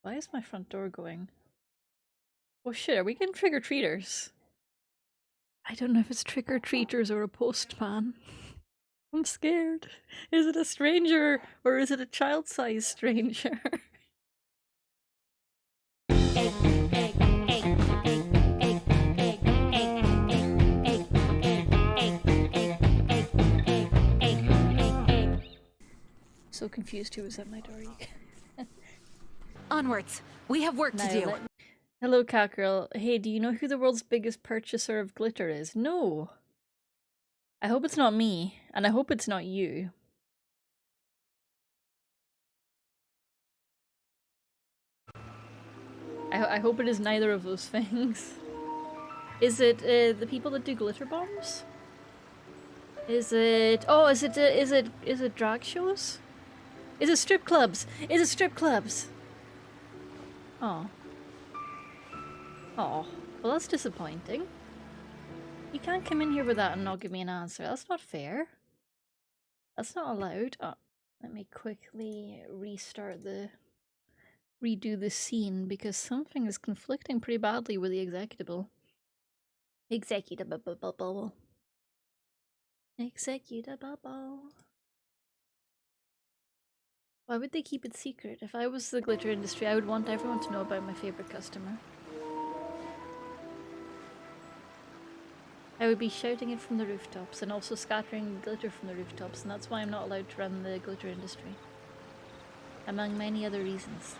Why is my front door going? Oh shit, are we getting trick-or-treaters? I don't know if it's trick-or-treaters or a postman. I'm scared. Is it a stranger or is it a child-sized stranger? So confused who was at my door. Onwards! We have work to do! Hello, Catgirl. Hey, do you know who the world's biggest purchaser of glitter is? No. I hope it's not me, and I hope it's not you. I hope it is neither of those things. Is it the people that do glitter bombs? Is it? Oh, is it drag shows? Is it strip clubs? Is it strip clubs? Oh. Oh, well that's disappointing. You can't come in here with that and not give me an answer. That's not fair. That's not allowed. Oh, let me quickly redo the scene because something is conflicting pretty badly with the executable. Executable. Why would they keep it secret? If I was the glitter industry, I would want everyone to know about my favorite customer. I would be shouting it from the rooftops and also scattering glitter from the rooftops, and that's why I'm not allowed to run the glitter industry. Among many other reasons.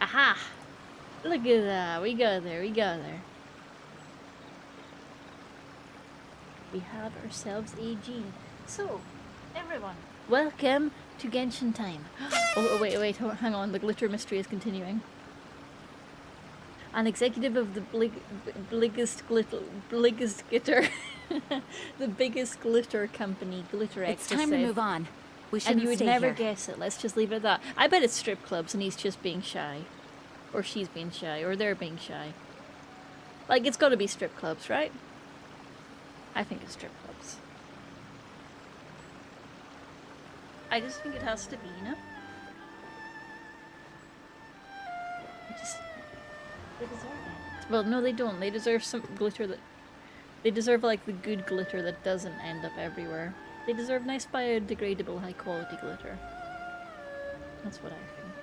Aha! Look at that! We got there, we got there. We have ourselves a gene. So, everyone, welcome to Genshin time. Oh, wait, hang on, the glitter mystery is continuing. An executive of the biggest glitter, the biggest glitter company, Glitter X. It's time to move on. We shouldn't and you would stay never here. guess it. Let's just leave it at that. I bet it's strip clubs and he's just being shy. Or she's being shy. Or they're being shy. Like, it's gotta be strip clubs, right? I think it's strip clubs. I just think it has to be, you know? They deserve it. Well, no they don't. They deserve some glitter that... They deserve, like, the good glitter that doesn't end up everywhere. They deserve nice biodegradable high quality glitter. That's what I think.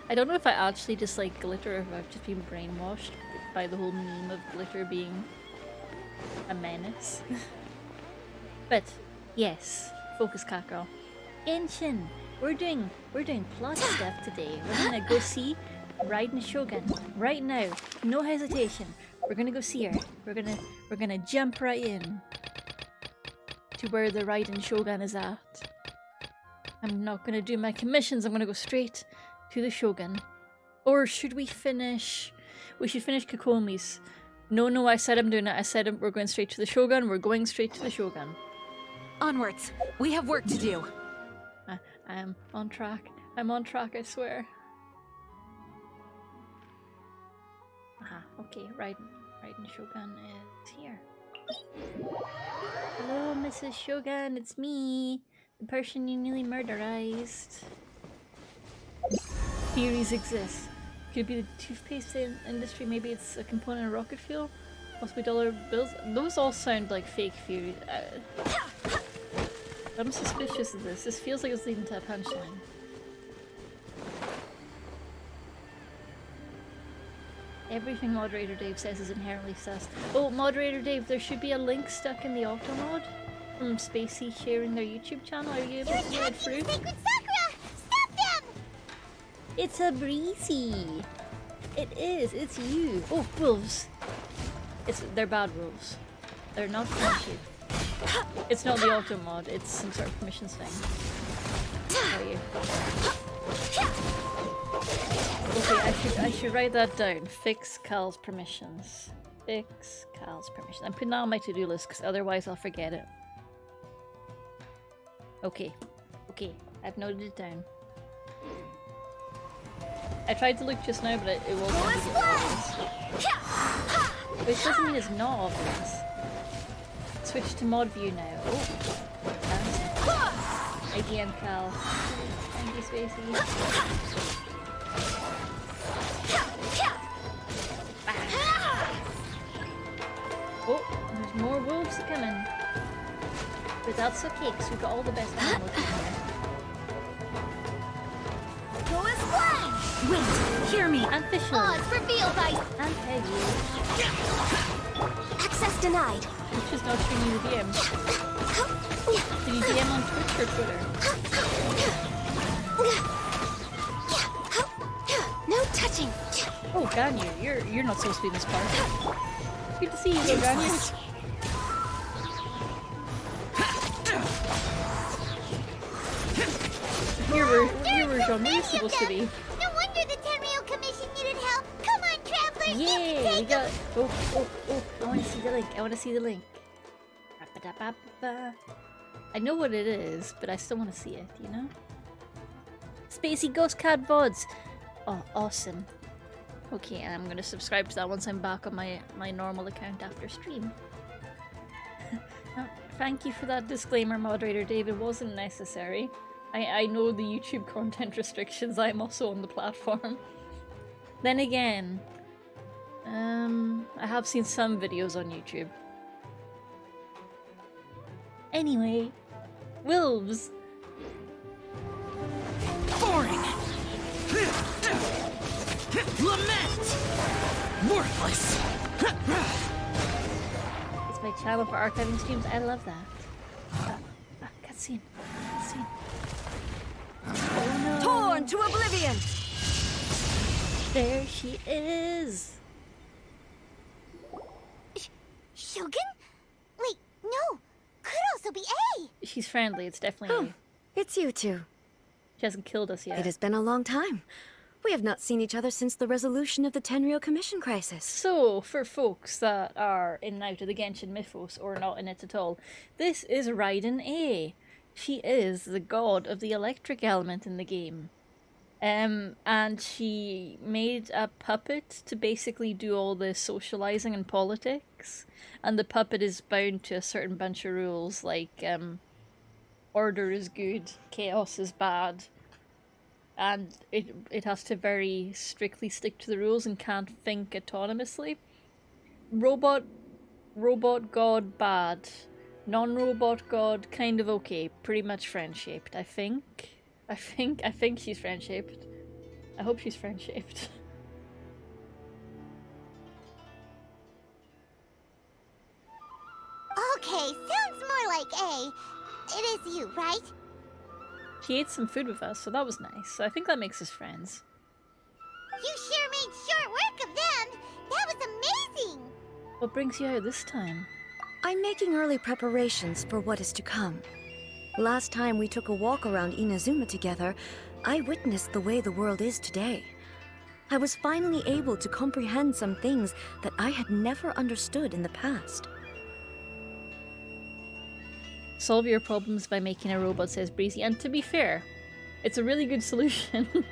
I don't know if I actually dislike glitter or if I've just been brainwashed by the whole meme of glitter being a menace. But, yes, focus Catgirl. Genshin! We're doing plot stuff today. We're gonna go see Raiden Shogun right now. No hesitation. We're gonna go see her. We're gonna jump right in to where the Raiden Shogun is at. I'm not gonna do my commissions. I'm gonna go straight to the Shogun. Or should we finish? We should finish Kokomi's. No, I said I'm doing it. I said we're going straight to the Shogun. We're going straight to the Shogun. Onwards! We have work to do! I'm on track. I'm on track, I swear. Aha, okay, Raiden Shogun is here. Hello, Mrs. Shogun, it's me. The person you nearly murderized. Theories exist. Could it be the toothpaste industry? Maybe it's a component of rocket fuel? Possibly dollar bills? Those all sound like fake theories. I'm suspicious of this. This feels like it's leading to a punchline. Everything Moderator Dave says is inherently sus. Oh, Moderator Dave, there should be a link stuck in the auto-mod from Spacey sharing their YouTube channel. Are you able to get through? Sacred Sakura! Stop them! It's a breezy. It is. It's you. Oh, wolves. They're bad wolves. They're not friendship. It's not the auto mod, it's some sort of permissions thing. How are you? Okay, I should write that down. Fix Cal's permissions. Fix Cal's permissions. I'm putting that on my to-do list because otherwise I'll forget it. Okay. I've noted it down. I tried to look just now, but it wasn't obvious. Which doesn't mean it's not obvious. switch to mod view now. Oh, IDM Cal. Thank you, Spacey. Oh, there's more wolves coming. But that's okay, because we've got all the best animals in here. Go as one! Wait, hear me. And Fisher. Odds revealed by And Peggy. access denied. Which is not streaming the DM. Did you DM on Twitch or Twitter? No touching. Oh, Ganyu, you're not supposed to be in this part. Good to see you, though, Ganyu. Here we're John. Where are you supposed to be? No wonder the Tenryou Commission needed help. Come on, travelers. Yay! We got. Oh! I want to see the link. Ba-da-ba-ba. I know what it is, but I still want to see it. You know. Spacey Ghost Cat VODs. Oh, awesome. Okay, I'm gonna subscribe to that once I'm back on my normal account after stream. Thank you for that disclaimer, moderator David. Wasn't necessary. I know the YouTube content restrictions. I'm also on the platform. Then again, I have seen some videos on YouTube. Anyway, wolves. Boring. Lament. Worthless. It's my channel for archiving streams. I love that. Cutscene. Oh no. Torn to oblivion. There she is. Shogun? Wait, no. Could also be A. She's friendly. It's definitely. Oh, it's you two. She hasn't killed us yet. It has been a long time. We have not seen each other since the resolution of the Tenryou Commission crisis. So, for folks that are in and out of the Genshin mythos or not in it at all, this is Raiden A. She is the god of the electric element in the game. And she made a puppet to basically do all the socializing and politics. And the puppet is bound to a certain bunch of rules, like order is good, chaos is bad. And it has to very strictly stick to the rules and can't think autonomously. Robot god bad. Non-robot god kind of okay. Pretty much friend-shaped, I think. I think she's friend-shaped. I hope she's friend-shaped. Okay, sounds more like A. It is you, right? She ate some food with us, so that was nice. So I think that makes us friends. You sure made short work of them. That was amazing. What brings you out this time? I'm making early preparations for what is to come. Last time we took a walk around Inazuma together, I witnessed the way the world is today. I was finally able to comprehend some things that I had never understood in the past. Solve your problems by making a robot, says Breezy. And to be fair, it's a really good solution.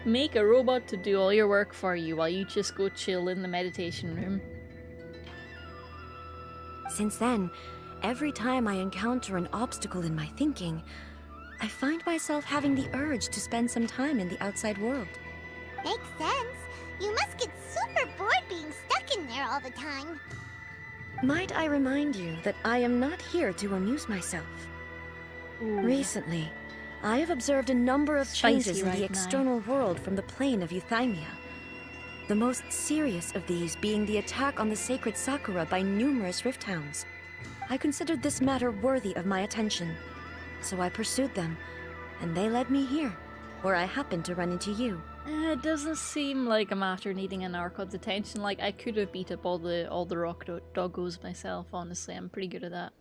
Make a robot to do all your work for you while you just go chill in the meditation room. Since then, every time I encounter an obstacle in my thinking, I find myself having the urge to spend some time in the outside world. Makes sense. You must get super bored being stuck in there all the time. Might I remind you that I am not here to amuse myself. Ooh. Recently, I have observed a number of Spicy changes in right the now. external world from the plane of Euthymia. The most serious of these being the attack on the sacred Sakura by numerous rift hounds. I considered this matter worthy of my attention, so I pursued them, and they led me here, where I happened to run into you. It doesn't seem like a matter needing an Archon's attention. Like, I could have beat up all the rock doggos myself, honestly. I'm pretty good at that.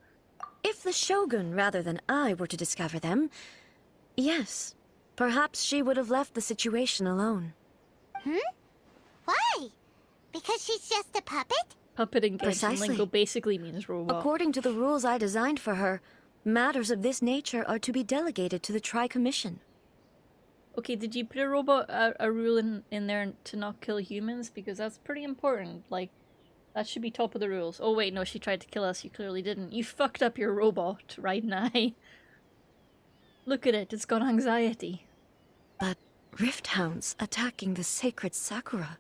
If the Shogun rather than I were to discover them, yes, perhaps she would have left the situation alone. Why? Because she's just a puppet? Puppet in Genshin Precisely. lingo basically means robot. According to the rules I designed for her, matters of this nature are to be delegated to the Tri-Commission. Okay, did you put a rule in there to not kill humans? Because that's pretty important. Like, That should be top of the rules. Oh wait, no, she tried to kill us. You clearly didn't. You fucked up your robot, Raiden. Look at it, it's got anxiety. But rift hounds attacking the sacred Sakura.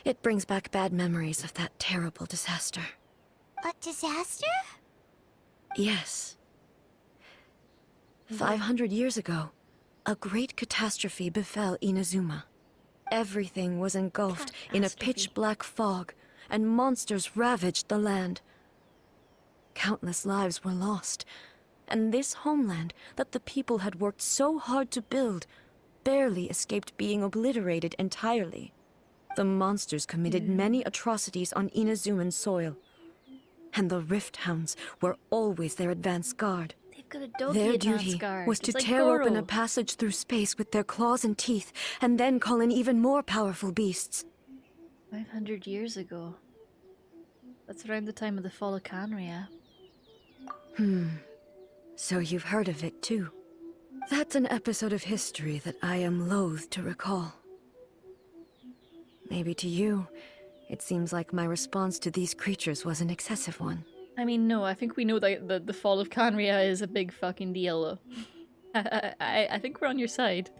It brings back bad memories of that terrible disaster. A disaster? Yes. 500 years ago, a great catastrophe befell Inazuma. Everything was engulfed in a pitch-black fog, and monsters ravaged the land. Countless lives were lost, and this homeland that the people had worked so hard to build barely escaped being obliterated entirely. The monsters committed many atrocities on Inazuman soil, and the Rift Hounds were always their advance guard. They've got a doggy Their advance duty guard. was to It's like tear open a Goro. passage through space with their claws and teeth, and then call in even more powerful beasts. 500 years ago. That's around the time of the fall of Canria. So you've heard of it too. That's an episode of history that I am loath to recall. Maybe to you, it seems like my response to these creatures was an excessive one. I mean, no, I think we know that the fall of Canria is a big fucking deal, though. I think we're on your side.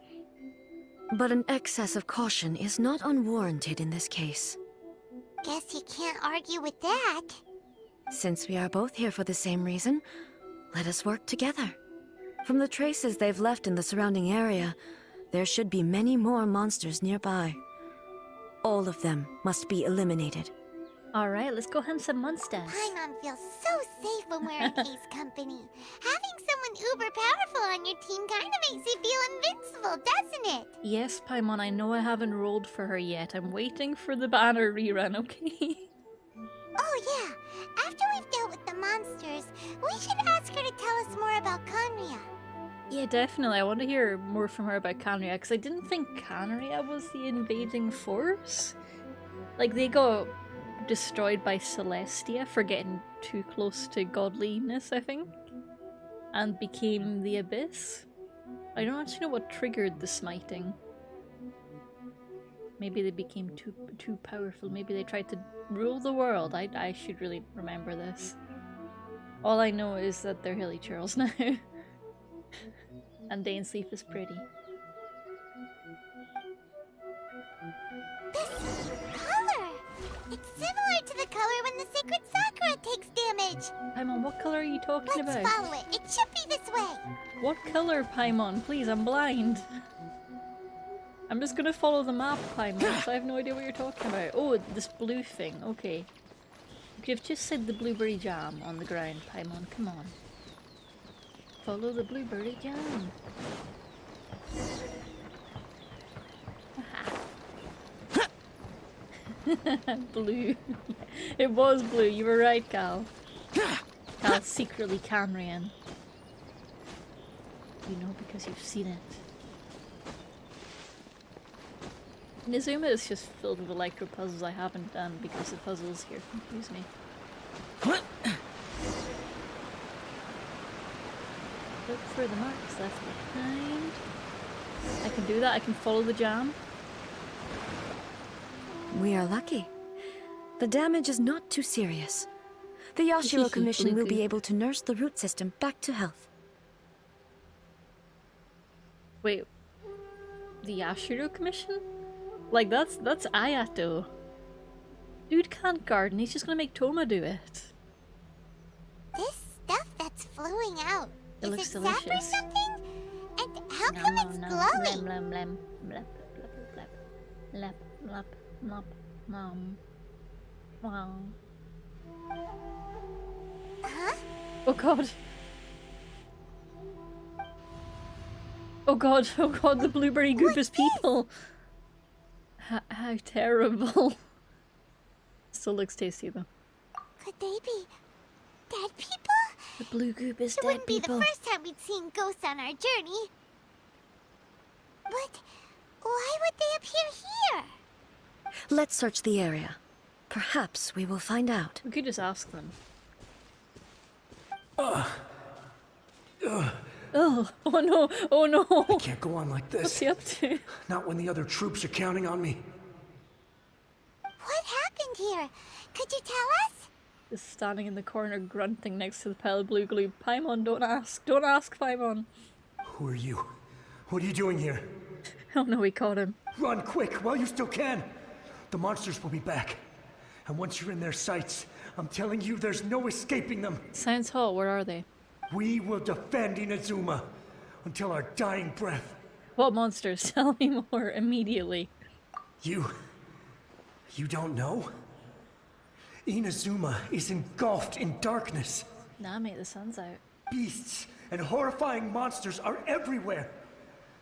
But an excess of caution is not unwarranted in this case. Guess you can't argue with that. Since we are both here for the same reason, let us work together. From the traces they've left in the surrounding area, there should be many more monsters nearby. All of them must be eliminated. Alright, let's go hunt some monsters. Paimon feels so safe when we're in Kay's company. Having someone uber powerful on your team kind of makes you feel invincible, doesn't it? Yes, Paimon, I know I haven't rolled for her yet. I'm waiting for the banner rerun, okay? Oh yeah, after we've dealt with the monsters, we should ask her to tell us more about Conria. Yeah, definitely. I want to hear more from her about Canria, because I didn't think Canria was the invading force. Like, they got destroyed by Celestia for getting too close to godliness, I think, and became the Abyss. I don't actually know what triggered the smiting. Maybe they became too powerful. Maybe they tried to rule the world. I should really remember this. All I know is that they're hilly churls now. And Dainsleif is pretty. This color! It's similar to the color when the sacred Sakura takes damage. Paimon, what color are you talking Let's about? follow it. It should be this way. What color, Paimon? Please, I'm blind. I'm just gonna follow the map, Paimon, because I have no idea what you're talking about. Oh, this blue thing. Okay. You could have just said the blueberry jam on the ground, Paimon. Come on. Follow the blueberry jam. Blue. It was blue. You were right, Cal. Cal's secretly Camrian. You know because you've seen it. Nizuma is just filled with electro puzzles I haven't done because the puzzles here confuse me. Look for the marks left behind. I can do that. I can follow the jam. We are lucky. The damage is not too serious. The Yashiro Commission will be able to nurse the root system back to health. Wait, the Yashiro Commission? Like that's Ayato. Dude can't garden. He's just gonna make Toma do it. This stuff that's flowing out. It Is looks it sap or delicious. something? And how come it's glowing? Blem, blem, blep, blep, blep, blep, blep, blep, wow. Huh? Oh god. Oh god, oh god, the blueberry goop is people! How terrible. Still looks tasty though. Could they be dead people? The blue goop is It dead wouldn't be people. the first time we'd seen ghosts on our journey. But why would they appear here? Let's search the area. Perhaps we will find out. We could just ask them. Oh, oh no, oh no! I can't go on like What's this. he up to? Not when the other troops are counting on me. happened here? Could you tell us? Is standing in the corner grunting next to the pile of blue glue. Paimon, don't ask. Don't ask, Paimon. Who are you? What are you doing here? Oh no, we caught him. Run quick while you still can. The monsters will be back. And once you're in their sights, I'm telling you there's no escaping them. Sounds hot, where are they? We will defend Inazuma until our dying breath. What monsters? Tell me more immediately. You don't know? Inazuma is engulfed in darkness. Nah, mate, the sun's out. Beasts and horrifying monsters are everywhere.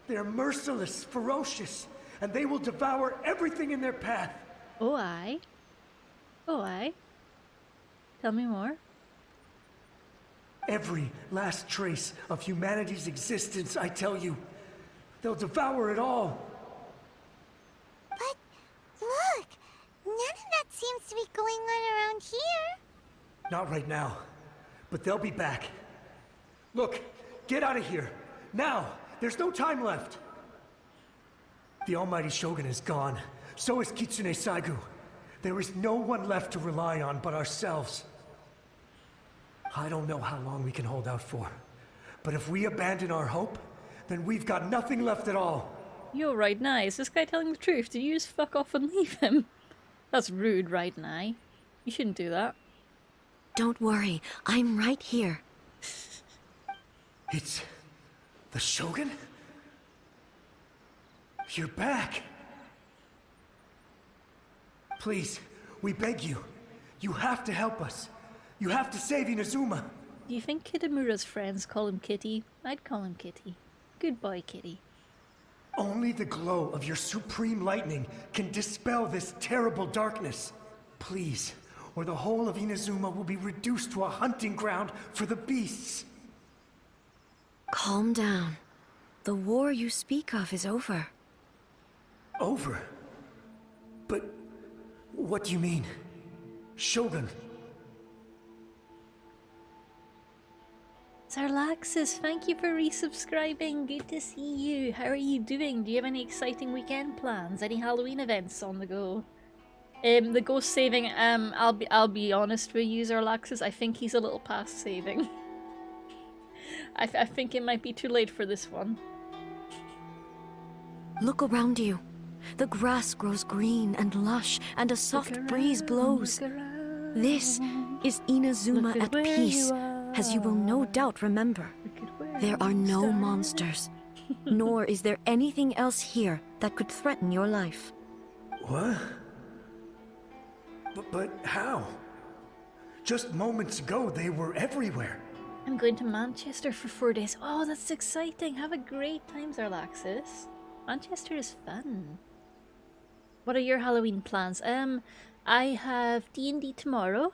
They're merciless, ferocious, and they will devour everything in their path. Oh, aye. Oh, aye. Tell me more. Every last trace of humanity's existence, I tell you. They'll devour it all. But look, none of that seems to be going on around here. Not right now, but they'll be back. Look, get out of here. Now! There's no time left! The almighty Shogun is gone. So is Kitsune Saigu. There is no one left to rely on but ourselves. I don't know how long we can hold out for. But if we abandon our hope, then we've got nothing left at all. You're right now. Is this guy telling the truth? Did you just fuck off and leave him? That's rude, right now. You shouldn't do that. Don't worry, I'm right here. It's... the Shogun? You're back! Please, we beg you. You have to help us. You have to save Inazuma. Do you think Kitamura's friends call him Kitty? I'd call him Kitty. Good boy, Kitty. Only the glow of your supreme lightning can dispel this terrible darkness. Please, or the whole of Inazuma will be reduced to a hunting ground for the beasts. Calm down. The war you speak of is over. Over? But what do you mean? Shogun? Sarlaxis, thank you for resubscribing. Good to see you. How are you doing? Do you have any exciting weekend plans? Any Halloween events on the go? The ghost saving, I'll be honest with you, Sarlaxis, I think he's a little past saving. I think it might be too late for this one. Look around you. The grass grows green and lush, and a soft breeze blows. This is Inazuma at peace, as you will no doubt remember. There are no monsters, nor is there anything else here that could threaten your life. What? But how? Just moments ago, they were everywhere. I'm going to Manchester for 4 days. Oh, that's exciting. Have a great time, Sarlaxis. Manchester is fun. What are your Halloween plans? I have D&D tomorrow.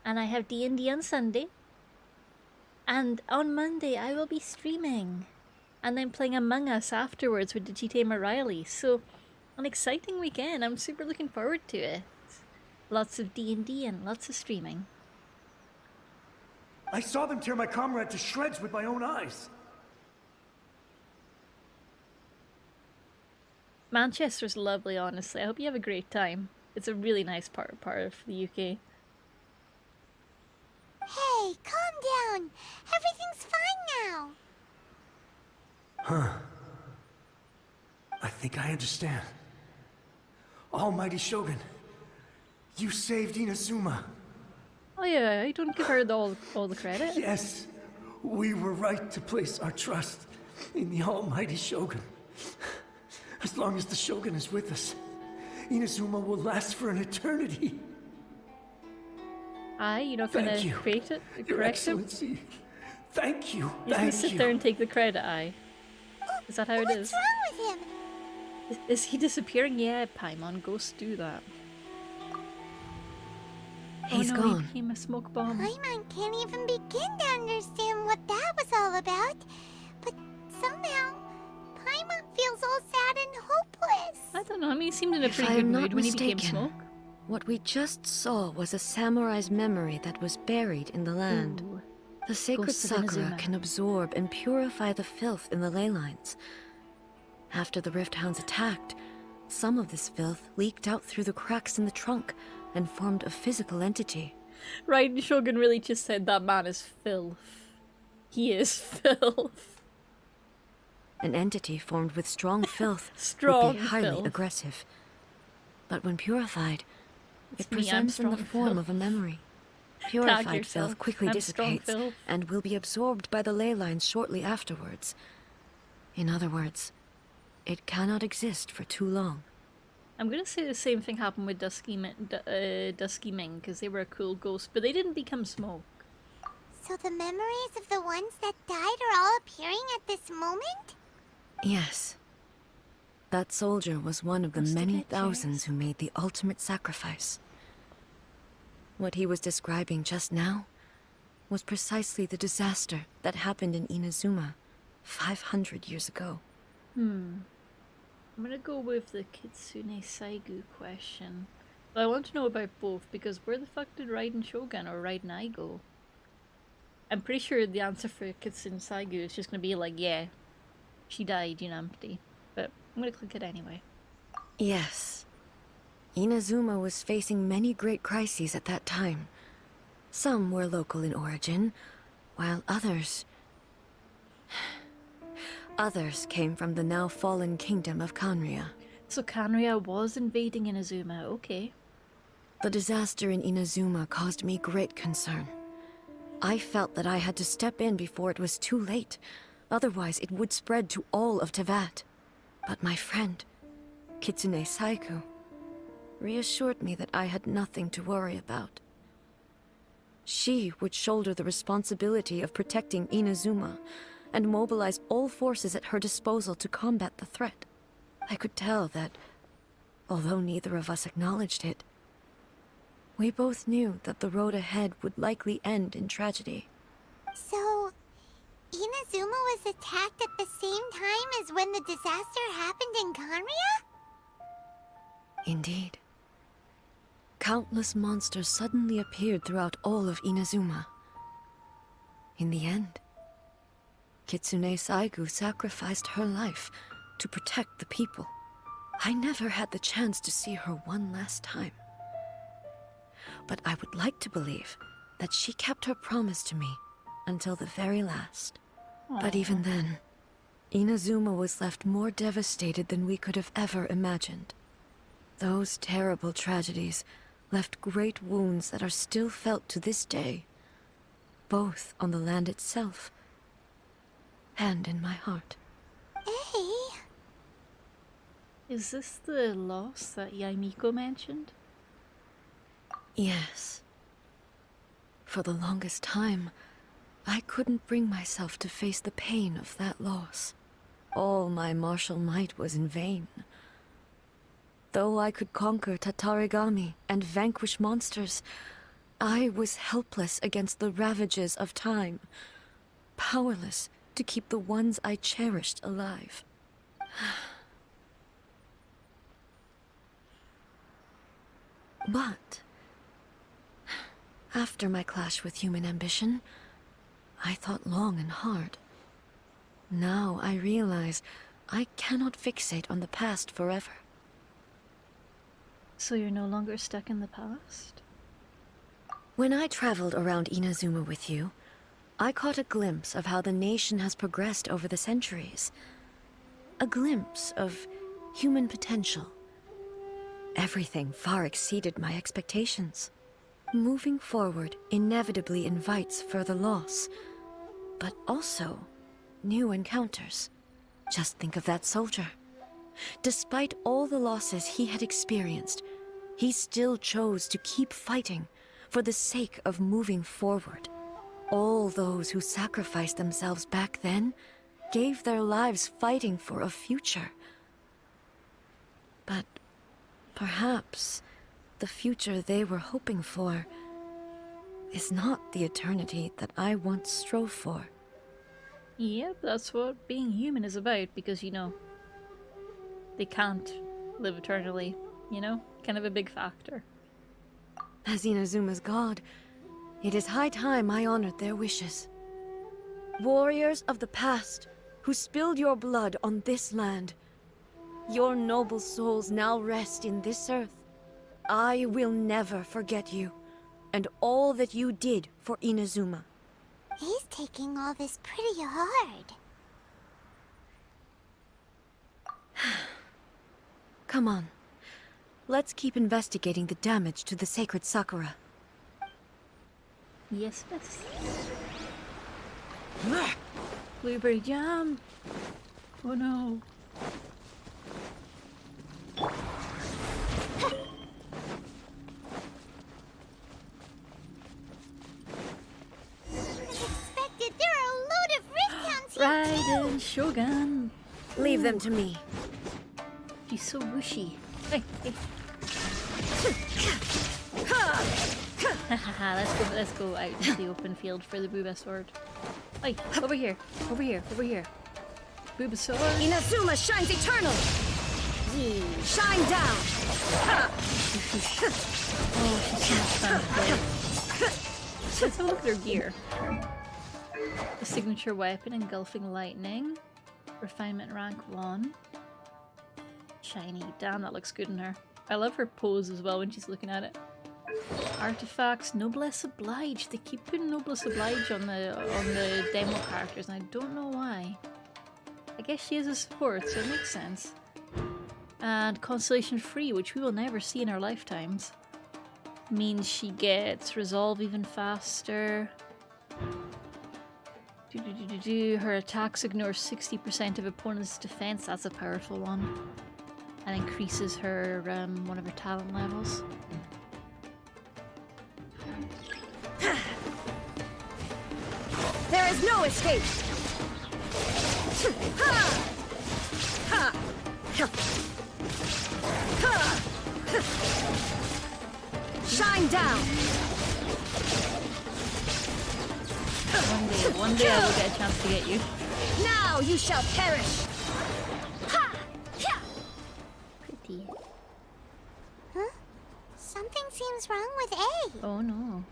And I have D&D on Sunday. And on Monday, I will be streaming. And then playing Among Us afterwards with Digitama Riley. So, an exciting weekend. I'm super looking forward to it. Lots of D&D and lots of streaming. I saw them tear my comrade to shreds with my own eyes. Manchester's lovely, honestly. I hope you have a great time. It's a really nice part of the UK. Hey, calm down. Everything's fine now. Huh. I think I understand. Almighty Shogun, you saved Inazuma. Oh yeah, I don't give her all the credit. Yes, we were right to place our trust in the Almighty Shogun. As long as the Shogun is with us, Inazuma will last for an eternity. Aye, you're not gonna create it? Your Correct him? Excellency. Thank you, You're gonna thank sit you. there and take the credit, aye. Is that how it is? What's wrong with him? Is he disappearing? Yeah, Paimon, ghosts do that. He's oh no, gone. He became a smoke bomb. Paimon can't even begin to understand what that was all about. But somehow, Paimon feels all sad and hopeless. I don't know, I mean, he seemed in a If pretty I good am mood not when he became mistaken, smoke. what we just saw was a samurai's memory that was buried in the land. Ooh. The sacred Ghosts of sakura Inazuma. can absorb and purify the filth in the ley lines. After the Rift Hounds attacked, Some of this filth leaked out through the cracks in the trunk and formed a physical entity. Raiden Shogun really just said that man is filth. He is filth. An entity formed with strong filth Strong would be highly filth. aggressive. But when purified, It's it me, I'm presents in the strong form filth. of a memory. Purified yourself. filth quickly I'm strong dissipates filth. and will be absorbed by the ley lines shortly afterwards. In other words, it cannot exist for too long. I'm gonna say the same thing happened with Dusky Ming, because they were a cool ghost, but they didn't become smoke. So the memories of the ones that died are all appearing at this moment? Yes. That soldier was one of the Must have many had thousands chairs. who made the ultimate sacrifice. What he was describing just now was precisely the disaster that happened in Inazuma 500 years ago. I'm gonna go with the Kitsune Saigu question. But I want to know about both, because where the fuck did Raiden Shogun or Raiden Ai go? I'm pretty sure the answer for Kitsune Saigu is just gonna be like, yeah, she died, you know, empty. But I'm gonna click it anyway. Yes. Inazuma was facing many great crises at that time. Some were local in origin, while others came from the now fallen kingdom of Kanria. So Kanria was invading Inazuma, okay. The disaster in Inazuma caused me great concern. I felt that I had to step in before it was too late, otherwise it would spread to all of Tevat. But my friend, Kitsune Saiku, reassured me that I had nothing to worry about. She would shoulder the responsibility of protecting Inazuma and mobilize all forces at her disposal to combat the threat. I could tell that, although neither of us acknowledged it, we both knew that the road ahead would likely end in tragedy. So, Inazuma was attacked at the same time as when the disaster happened in Kanria? Indeed. Countless monsters suddenly appeared throughout all of Inazuma. In the end, Kitsune Saigu sacrificed her life to protect the people. I never had the chance to see her one last time. But I would like to believe that she kept her promise to me until the very last. But even then, Inazuma was left more devastated than we could have ever imagined. Those terrible tragedies left great wounds that are still felt to this day, both on the land itself and in my heart. Hey, Is this the loss that Yaimiko mentioned? Yes. For the longest time, I couldn't bring myself to face the pain of that loss. All my martial might was in vain. Though I could conquer Tatarigami and vanquish monsters, I was helpless against the ravages of time, powerless to keep the ones I cherished alive. But after my clash with human ambition, I thought long and hard. Now I realize I cannot fixate on the past forever. So you're no longer stuck in the past? When I traveled around Inazuma with you, I caught a glimpse of how the nation has progressed over the centuries. A glimpse of human potential. Everything far exceeded my expectations. Moving forward inevitably invites further loss, but also new encounters. Just think of that soldier. Despite all the losses he had experienced, he still chose to keep fighting for the sake of moving forward. All those who sacrificed themselves back then gave their lives fighting for a future. But perhaps the future they were hoping for is not the eternity that I once strove for. Yep, that's what being human is about, because, you know, they can't live eternally, you know? Kind of a big factor. As Inazuma's god, it is high time I honored their wishes. Warriors of the past who spilled your blood on this land, Your noble souls now rest in this earth. I will never forget you, and all that you did for Inazuma. He's taking all this pretty hard. Come on. Let's keep investigating the damage to the sacred Sakura. Yes, miss. Blueberry jam. Oh no. Unexpected, there are a load of rift hounds here Raiden, Shogun. Leave them to me. She's so whooshy. Hey, hey. Haha, let's go out into the open field for the Booba sword. Hey, over here, over here, over here. Booba sword. Inazuma shines eternal! Shine down! Oh, she's so much fun to play. Let's have a look at her gear. The signature weapon, engulfing lightning. Refinement rank 1. Shiny. Damn, that looks good in her. I love her pose as well when she's looking at it. Artifacts, Noblesse Oblige. They keep putting Noblesse Oblige on the demo characters, and I don't know why. I guess she is a support, so it makes sense. And Constellation Free, which we will never see in our lifetimes. Means she gets resolve even faster. Her attacks ignore 60% of opponent's defense. That's a powerful one. And increases her one of her talent levels. There is no escape! Shine down! One day I will get a chance to get you. Now you shall perish! Pretty. Huh? Something seems wrong with A. Oh no.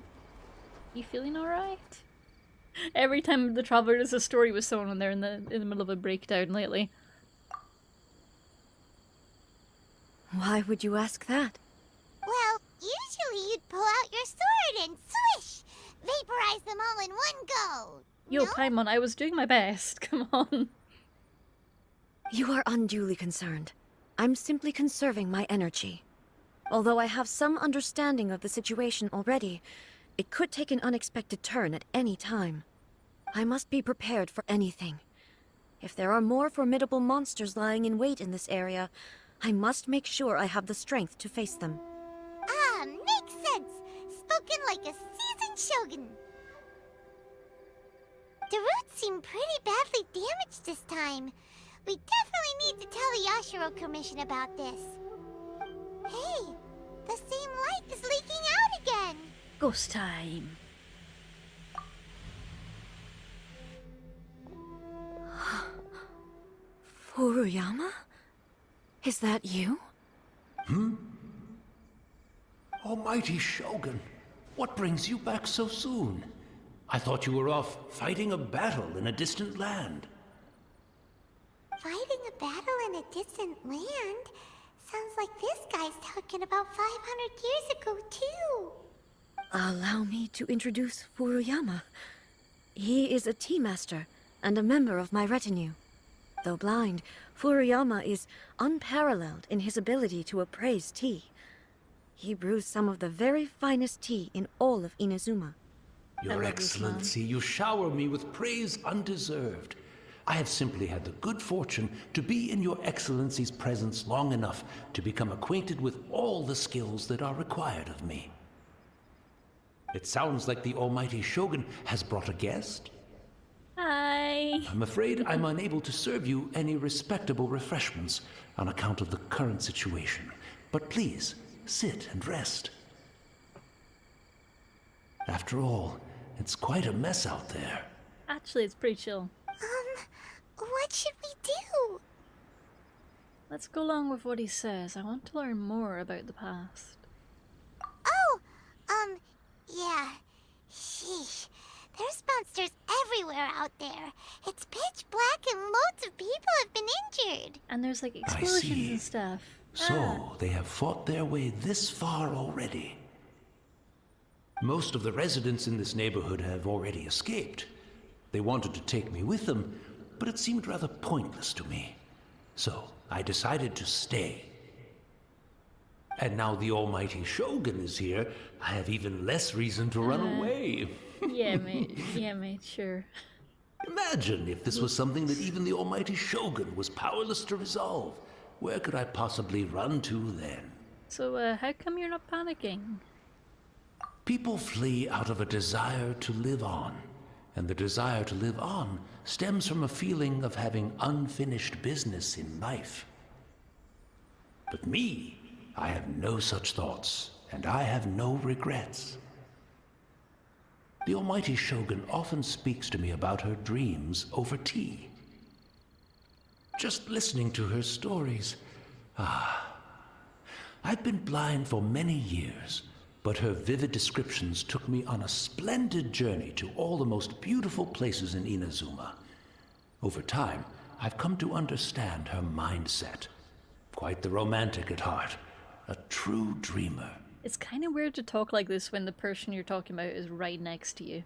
You feeling alright? Every time the Traveler does a story with someone when they're in the middle of a breakdown lately. Why would you ask that? Well, usually you'd pull out your sword and swish! Vaporize them all in one go! Yo, No? Paimon, I was doing my best. Come on. You are unduly concerned. I'm simply conserving my energy. Although I have some understanding of the situation already, it could take an unexpected turn at any time. I must be prepared for anything. If there are more formidable monsters lying in wait in this area, I must make sure I have the strength to face them. Ah, makes sense! Spoken like a seasoned shogun. The roots seem pretty badly damaged this time. We definitely need to tell the Yashiro Commission about this. Hey, the same light is leaking out again! Ghost time. Furuyama? Is that you? Almighty Shogun, what brings you back so soon? I thought you were off fighting a battle in a distant land. Fighting a battle in a distant land? Sounds like this guy's talking about 500 years ago, too. Allow me to introduce Furuyama. He is a tea master and a member of my retinue. Though blind, Furuyama is unparalleled in his ability to appraise tea. He brews some of the very finest tea in all of Inazuma. Your love this man. Excellency, you shower me with praise undeserved. I have simply had the good fortune to be in your Excellency's presence long enough to become acquainted with all the skills that are required of me. It sounds like the Almighty Shogun has brought a guest. Hi. I'm afraid I'm unable to serve you any respectable refreshments on account of the current situation. But please, sit and rest. After all, it's quite a mess out there. Actually, it's pretty chill. What should we do? Let's go along with what he says. I want to learn more about the past. Oh, yeah. Sheesh. There's monsters everywhere out there. It's pitch black and loads of people have been injured. And there's like I explosions see. and stuff. So, they have fought their way this far already. Most of the residents in this neighborhood have already escaped. They wanted to take me with them, but it seemed rather pointless to me. So, I decided to stay. And now the almighty Shogun is here, I have even less reason to run away. Yeah, mate. Yeah, mate, sure. Imagine if this was something that even the almighty Shogun was powerless to resolve. Where could I possibly run to then? So, how come you're not panicking? People flee out of a desire to live on, and the desire to live on stems from a feeling of having unfinished business in life. But me, I have no such thoughts, and I have no regrets. The almighty Shogun often speaks to me about her dreams over tea. Just listening to her stories, I've been blind for many years, but her vivid descriptions took me on a splendid journey to all the most beautiful places in Inazuma. Over time, I've come to understand her mindset. Quite the romantic at heart, a true dreamer. It's kind of weird to talk like this when the person you're talking about is right next to you.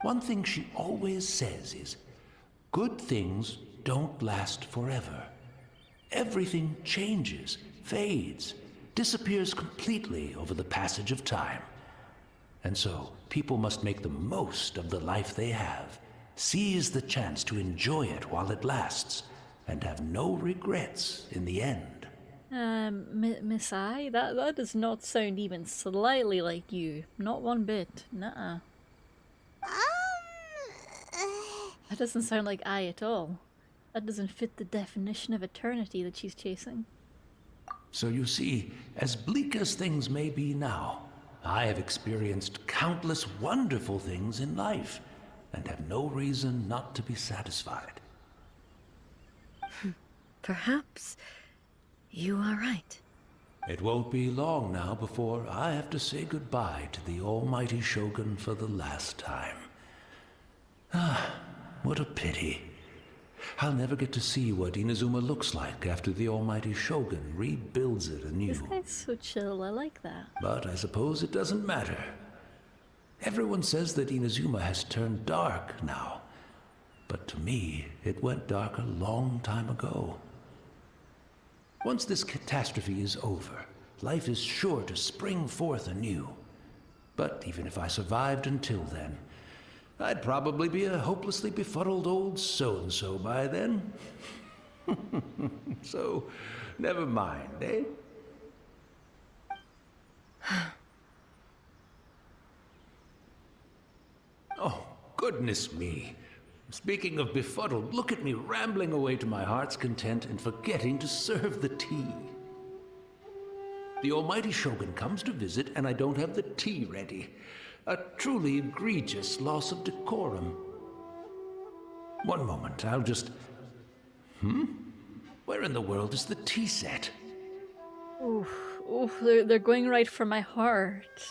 One thing she always says is, good things don't last forever. Everything changes, fades, disappears completely over the passage of time. And so, people must make the most of the life they have, seize the chance to enjoy it while it lasts, and have no regrets in the end. Miss I? That does not sound even slightly like you. Not one bit. Nuh-uh. That doesn't sound like I at all. That doesn't fit the definition of eternity that she's chasing. So you see, as bleak as things may be now, I have experienced countless wonderful things in life, and have no reason not to be satisfied. Perhaps you are right. It won't be long now before I have to say goodbye to the almighty Shogun for the last time. What a pity. I'll never get to see what Inazuma looks like after the almighty Shogun rebuilds it anew. This guy's so chill, I like that. But I suppose it doesn't matter. Everyone says that Inazuma has turned dark now. But to me, it went dark a long time ago. Once this catastrophe is over, life is sure to spring forth anew. But even if I survived until then, I'd probably be a hopelessly befuddled old so-and-so by then. So, never mind, eh? Oh, goodness me. Speaking of befuddled, look at me rambling away to my heart's content and forgetting to serve the tea. The almighty Shogun comes to visit and I don't have the tea ready. A truly egregious loss of decorum. One moment, I'll just... Where in the world is the tea set? Oof, they're going right for my heart.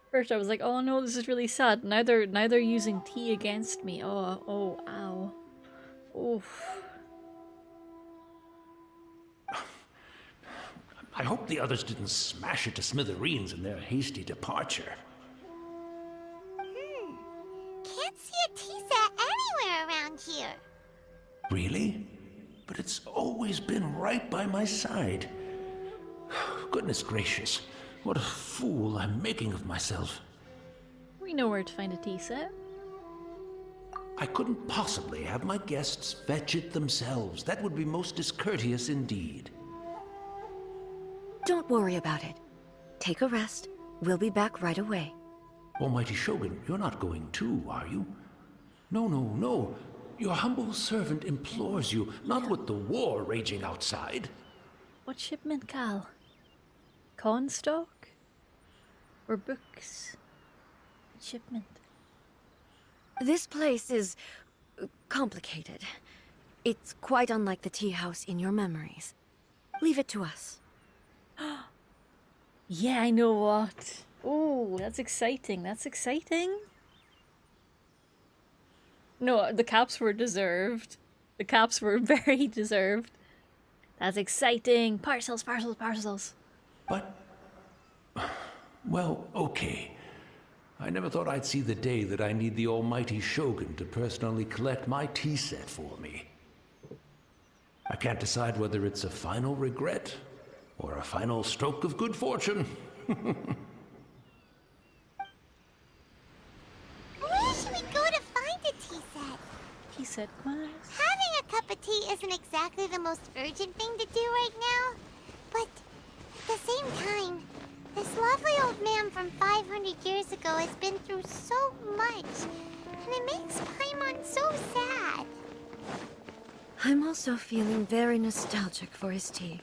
First I was like, oh no, this is really sad. Now they're using tea against me. Oh, ow. Oof. I hope the others didn't smash it to smithereens in their hasty departure. Can't see a tea set anywhere around here. Really? But it's always been right by my side. Goodness gracious, what a fool I'm making of myself. We know where to find a tea set. I couldn't possibly have my guests fetch it themselves. That would be most discourteous indeed. Don't worry about it. Take a rest. We'll be back right away. Almighty Shogun, you're not going too, are you? No. Your humble servant implores you, not with the war raging outside. What shipment, Cal? Cornstalk? Or books? What shipment? This place is complicated. It's quite unlike the tea house in your memories. Leave it to us. Yeah, I know what. Oh, that's exciting. That's exciting. No, the caps were deserved. The caps were very deserved. That's exciting. Parcels, parcels, parcels. But, well, okay. I never thought I'd see the day that I need the almighty Shogun to personally collect my tea set for me. I can't decide whether it's a final regret or a final stroke of good fortune. Where should we go to find a tea set? He said, class. Having a cup of tea isn't exactly the most urgent thing to do right now, but at the same time, this lovely old man from 500 years ago has been through so much, and it makes Paimon so sad. I'm also feeling very nostalgic for his tea.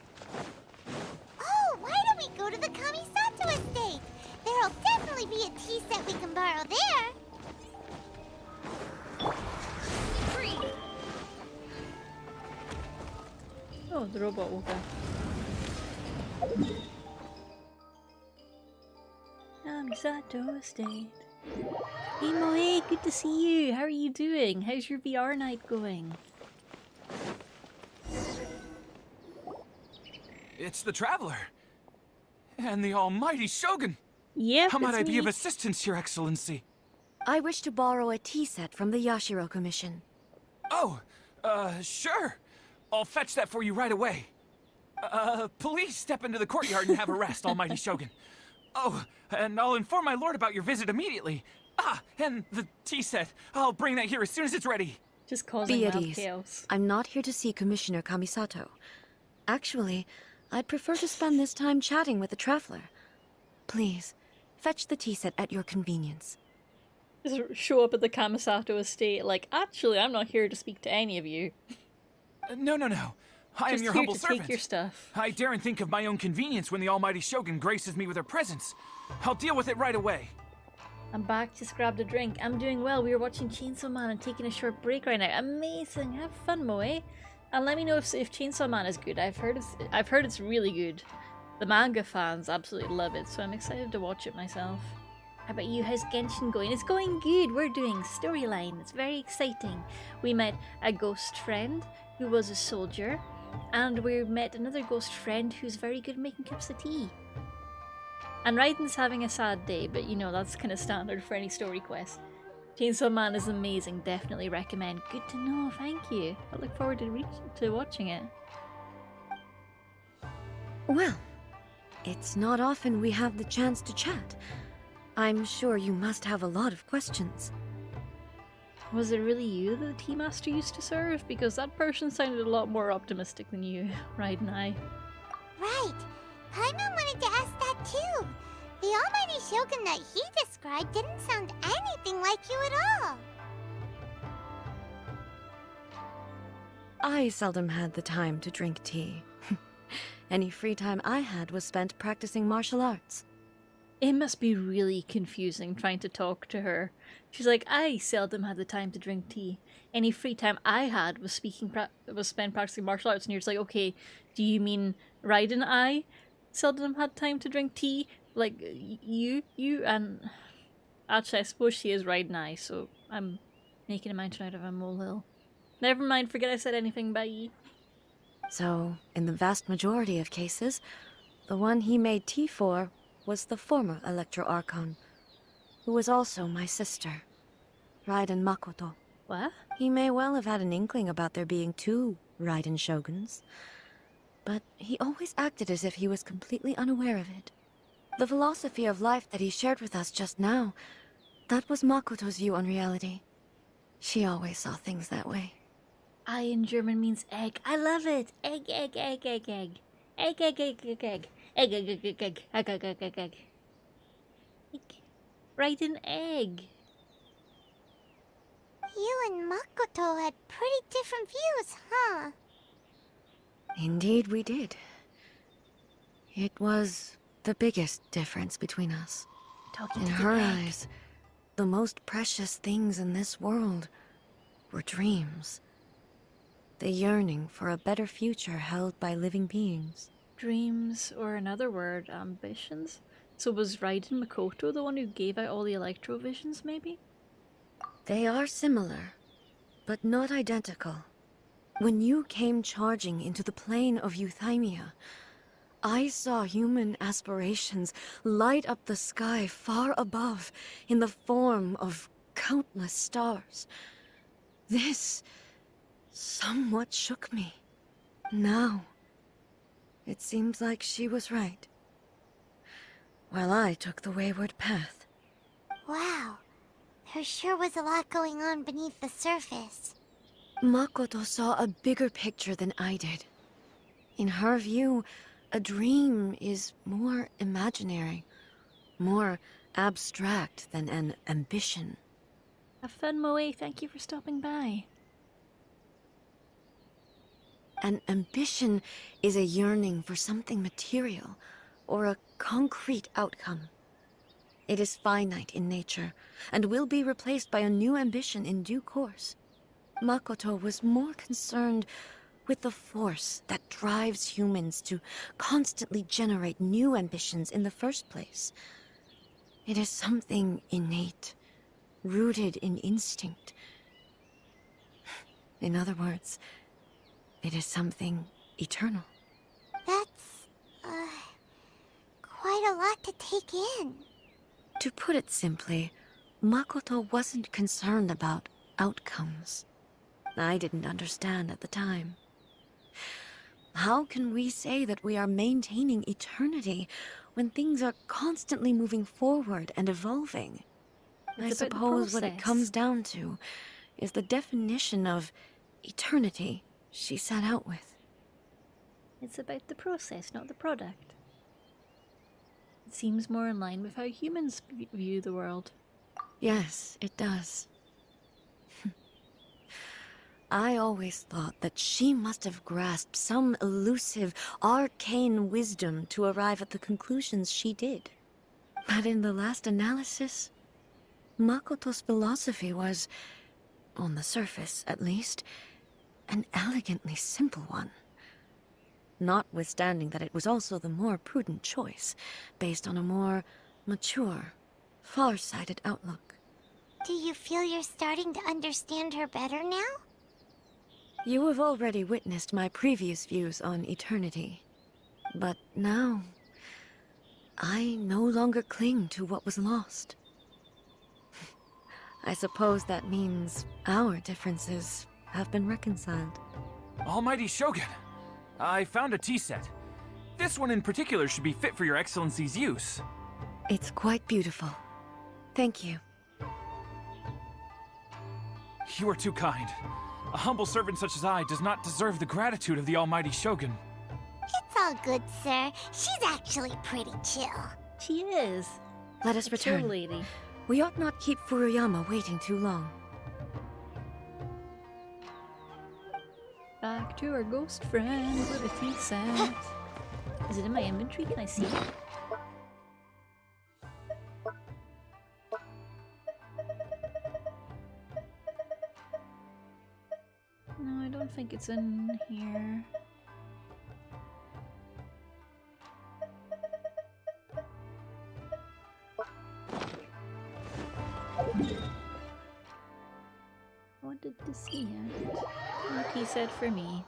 Oh, why don't we go to the Kamisato estate? There'll definitely be a tea set we can borrow there. Oh, the robot woke up. Kamisato estate. Hey Moe, good to see you. How are you doing? How's your VR night going? It's the Traveler. And the almighty Shogun. Yep, How might it's I be of me. assistance, Your Excellency? I wish to borrow a tea set from the Yashiro Commission. Oh, sure. I'll fetch that for you right away. Please step into the courtyard and have a rest, almighty Shogun. Oh, and I'll inform my lord about your visit immediately. Ah, and the tea set. I'll bring that here as soon as it's ready. Just causing Be at wild ease. chaos. I'm not here to see Commissioner Kamisato. Actually, I'd prefer to spend this time chatting with the Traveler. Please, fetch the tea set at your convenience. Just show up at the Kamisato estate like, actually, I'm not here to speak to any of you. No. I am Just your here humble to servant. take your stuff. I daren't think of my own convenience when the almighty Shogun graces me with her presence. I'll deal with it right away. I'm back, just grabbed a drink. I'm doing well. We were watching Chainsaw Man and taking a short break right now. Amazing. Have fun, Moe. And let me know if Chainsaw Man is good. I've heard it's really good. The manga fans absolutely love it, so I'm excited to watch it myself. How about you? How's Genshin going? It's going good. We're doing storyline. It's very exciting. We met a ghost friend who was a soldier, and we met another ghost friend who's very good at making cups of tea. And Raiden's having a sad day, but you know, that's kind of standard for any story quest. Chainsaw Man is amazing. Definitely recommend. Good to know. Thank you. I look forward to watching it. Well, it's not often we have the chance to chat. I'm sure you must have a lot of questions. Was it really you that the tea master used to serve? Because that person sounded a lot more optimistic than you, Raiden. Right. Paimon wanted to ask that too. The almighty Shogun that he described didn't sound anything like you at all. I seldom had the time to drink tea. Any free time I had was spent practicing martial arts. It must be really confusing trying to talk to her. She's like, I seldom had the time to drink tea. Any free time I had was spent practicing martial arts. And you're just like, okay, do you mean Raiden I seldom had time to drink tea? Like, you, and... Actually, I suppose she is Raiden I, so I'm making a mountain out of a molehill. Never mind, forget I said anything, bye. So, in the vast majority of cases, the one he made tea for was the former Electro Archon, who was also my sister, Raiden Makoto. What? He may well have had an inkling about there being two Raiden Shoguns, but he always acted as if he was completely unaware of it. The philosophy of life that he shared with us just now, that was Makoto's view on reality. She always saw things that way. I in German means egg. I love it. Egg, egg, egg, egg, egg. Egg, egg, egg, egg, egg. Egg, egg, egg, egg, egg. Egg, egg, egg, egg, egg. Egg. Raiden egg. You and Makoto had pretty different views, huh? Indeed we did. It was the biggest difference between us. Talking In to her the egg. eyes, the most precious things in this world were dreams. The yearning for a better future held by living beings. Dreams, or another word, ambitions. So was Raiden Makoto the one who gave out all the electro visions, maybe? They are similar, but not identical. When you came charging into the plane of Euthymia, I saw human aspirations light up the sky far above in the form of countless stars. This somewhat shook me. Now, it seems like she was right, while I took the wayward path. Wow. There sure was a lot going on beneath the surface. Makoto saw a bigger picture than I did. In her view, a dream is more imaginary, more abstract than an ambition. Have fun, Moe. Thank you for stopping by. An ambition is a yearning for something material, or a concrete outcome. It is finite in nature, and will be replaced by a new ambition in due course. Makoto was more concerned with the force that drives humans to constantly generate new ambitions in the first place. It is something innate, rooted in instinct. In other words, it is something eternal. That's, quite a lot to take in. To put it simply, Makoto wasn't concerned about outcomes. I didn't understand at the time. How can we say that we are maintaining eternity when things are constantly moving forward and evolving? I It's about the suppose what it process. comes down to is the definition of eternity she set out with. It's about the process, not the product. It seems more in line with how humans view the world. Yes, it does. I always thought that she must have grasped some elusive, arcane wisdom to arrive at the conclusions she did. But in the last analysis, Makoto's philosophy was, on the surface at least, an elegantly simple one. Notwithstanding that it was also the more prudent choice, based on a more mature, far-sighted outlook. Do you feel you're starting to understand her better now? You have already witnessed my previous views on eternity. But now, I no longer cling to what was lost. I suppose that means our differences have been reconciled. Almighty Shogun, I found a tea set. This one in particular should be fit for your Excellency's use. It's quite beautiful. Thank you. You are too kind. A humble servant such as I does not deserve the gratitude of the Almighty Shogun. It's all good, sir. She's actually pretty chill. She is. Let us A chill return. lady. We ought not keep Furuyama waiting too long. Back to our ghost friend with a tea set. Is it in my inventory? Can I see it? No, I don't think it's in here. I wanted to see it. What he said for me.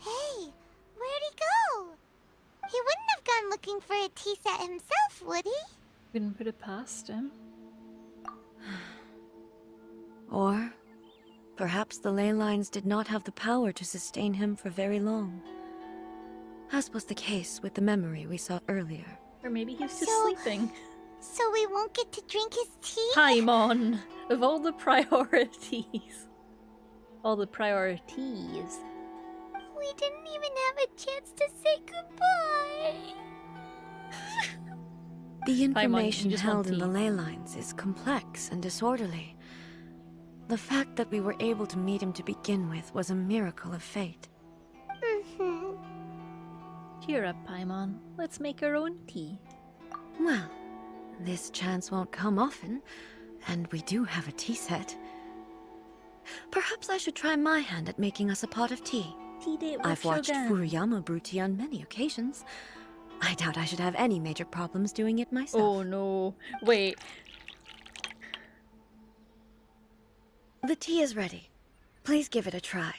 Hey, where'd he go? He wouldn't have gone looking for a tea set himself, would he? Couldn't put it past him. Or perhaps the ley lines did not have the power to sustain him for very long. As was the case with the memory we saw earlier. Or maybe he was just So- sleeping. So we won't get to drink his tea? Paimon! Of all the priorities. All the priorities. We didn't even have a chance to say goodbye. The Paimon, information you just held want in the tea. ley lines is complex and disorderly. The fact that we were able to meet him to begin with was a miracle of fate. Mm-hmm. Cheer up, Paimon. Let's make our own tea. Well, this chance won't come often, and we do have a tea set. Perhaps I should try my hand at making us a pot of tea. Tea date with I've watched Shogun. Furuyama brew tea on many occasions. I doubt I should have any major problems doing it myself. Oh no. Wait. The tea is ready. Please give it a try.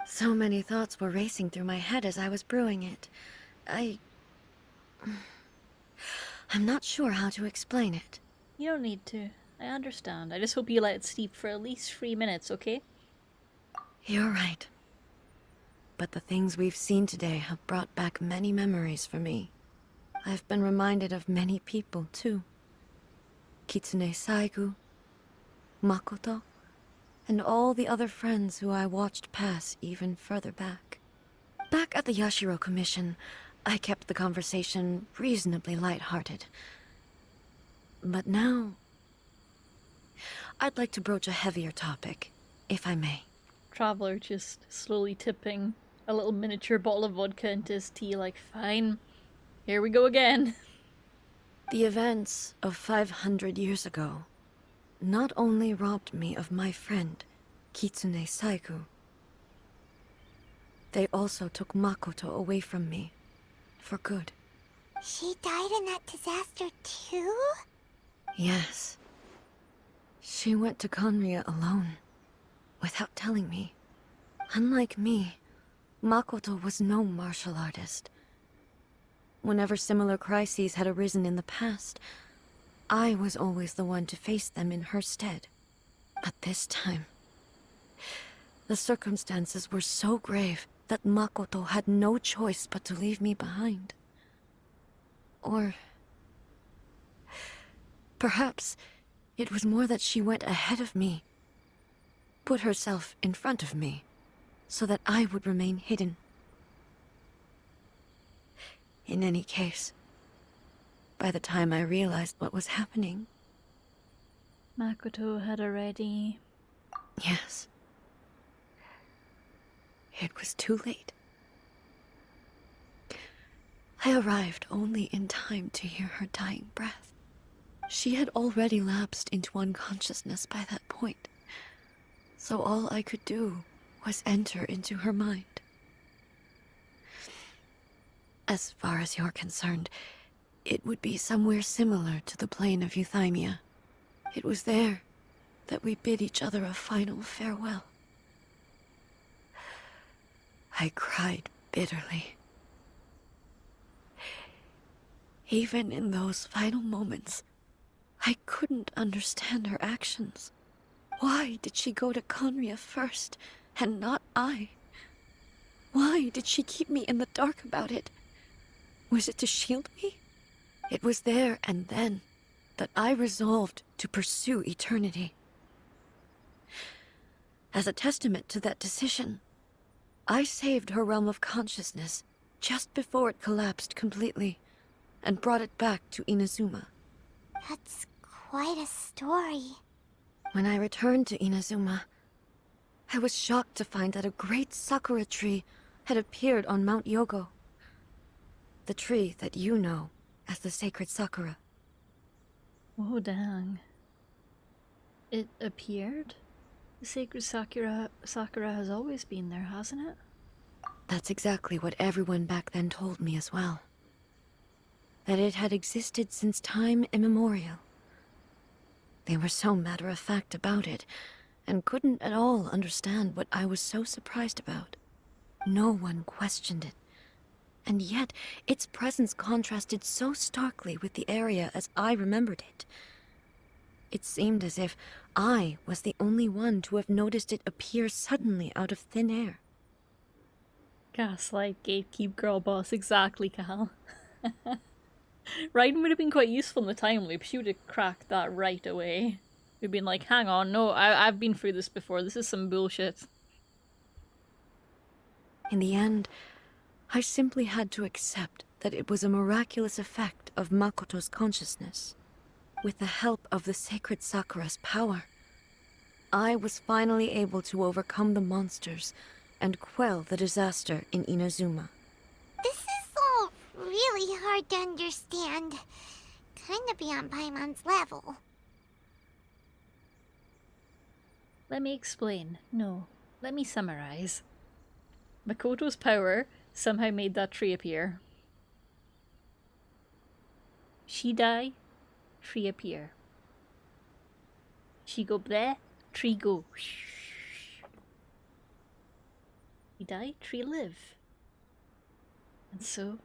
So many thoughts were racing through my head as I was brewing it. I'm not sure how to explain it. You don't need to. I understand. I just hope you let it steep for at least 3 minutes, okay? You're right. But the things we've seen today have brought back many memories for me. I've been reminded of many people, too. Kitsune Saigu, Makoto, and all the other friends who I watched pass even further back. Back at the Yashiro Commission, I kept the conversation reasonably lighthearted. But now, I'd like to broach a heavier topic, if I may. Traveler just slowly tipping a little miniature bottle of vodka into his tea like, fine, here we go again. The events of 500 years ago not only robbed me of my friend, Kitsune Saigu, they also took Makoto away from me, for good. She died in that disaster too? Yes. She went to Conria alone, without telling me. Unlike me, Makoto was no martial artist. Whenever similar crises had arisen in the past, I was always the one to face them in her stead. But this time, the circumstances were so grave that Makoto had no choice but to leave me behind. Or perhaps it was more that she went ahead of me, put herself in front of me, so that I would remain hidden. In any case, by the time I realized what was happening... Makoto had already... Yes. It was too late. I arrived only in time to hear her dying breath. She had already lapsed into unconsciousness by that point, so all I could do was enter into her mind. As far as you're concerned, it would be somewhere similar to the plane of Euthymia. It was there that we bid each other a final farewell. I cried bitterly. Even in those final moments, I couldn't understand her actions. Why did she go to Conria first, and not I? Why did she keep me in the dark about it? Was it to shield me? It was there and then that I resolved to pursue eternity. As a testament to that decision, I saved her realm of consciousness just before it collapsed completely, and brought it back to Inazuma. That's quite a story. When I returned to Inazuma, I was shocked to find that a great sakura tree had appeared on Mount Yogo. The tree that you know as the sacred sakura. Oh, dang. It appeared? The sacred Sakura has always been there, hasn't it? That's exactly what everyone back then told me as well. That it had existed since time immemorial. They were so matter-of-fact about it, and couldn't at all understand what I was so surprised about. No one questioned it. And yet, its presence contrasted so starkly with the area as I remembered it. It seemed as if I was the only one to have noticed it appear suddenly out of thin air. Gaslight, gatekeep, girl boss, exactly, Cal. Raiden would have been quite useful in the time loop. She would have cracked that right away. We'd been like, hang on, no, I've been through this before. This is some bullshit. In the end, I simply had to accept that it was a miraculous effect of Makoto's consciousness. With the help of the sacred Sakura's power, I was finally able to overcome the monsters and quell the disaster in Inazuma. really hard to understand. Kinda beyond Paimon's level. Let me explain. No, let me summarize. Makoto's power somehow made that tree appear. She die, tree appear. She go bleh, tree go. She die, tree live. And so,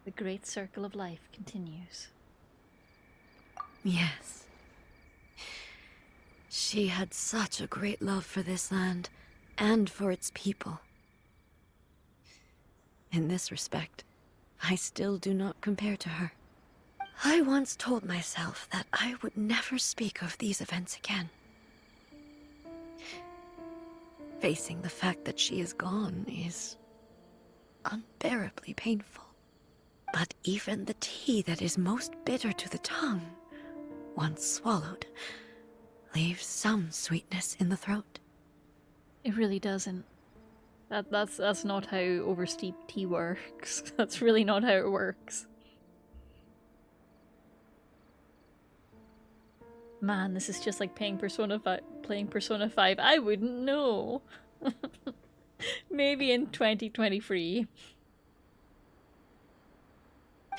the great circle of life continues. Yes. She had such a great love for this land, and for its people. In this respect, I still do not compare to her. I once told myself that I would never speak of these events again. Facing the fact that she is gone is unbearably painful. But even the tea that is most bitter to the tongue, once swallowed, leaves some sweetness in the throat. It really doesn't. That's not how oversteeped tea works. That's really not how it works. Man, this is just like playing Persona 5. I wouldn't know. Maybe in 2023.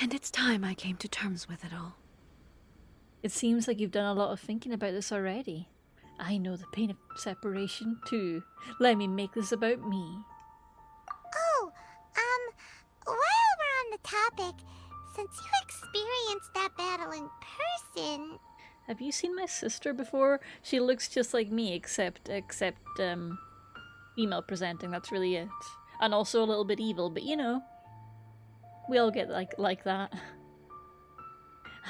And it's time I came to terms with it all. It seems like you've done a lot of thinking about this already. I know the pain of separation too. Let me make this about me. Oh, while we're on the topic, since you experienced that battle in person... Have you seen my sister before? She looks just like me, except female presenting, that's really it. And also a little bit evil, but you know, we all get like that.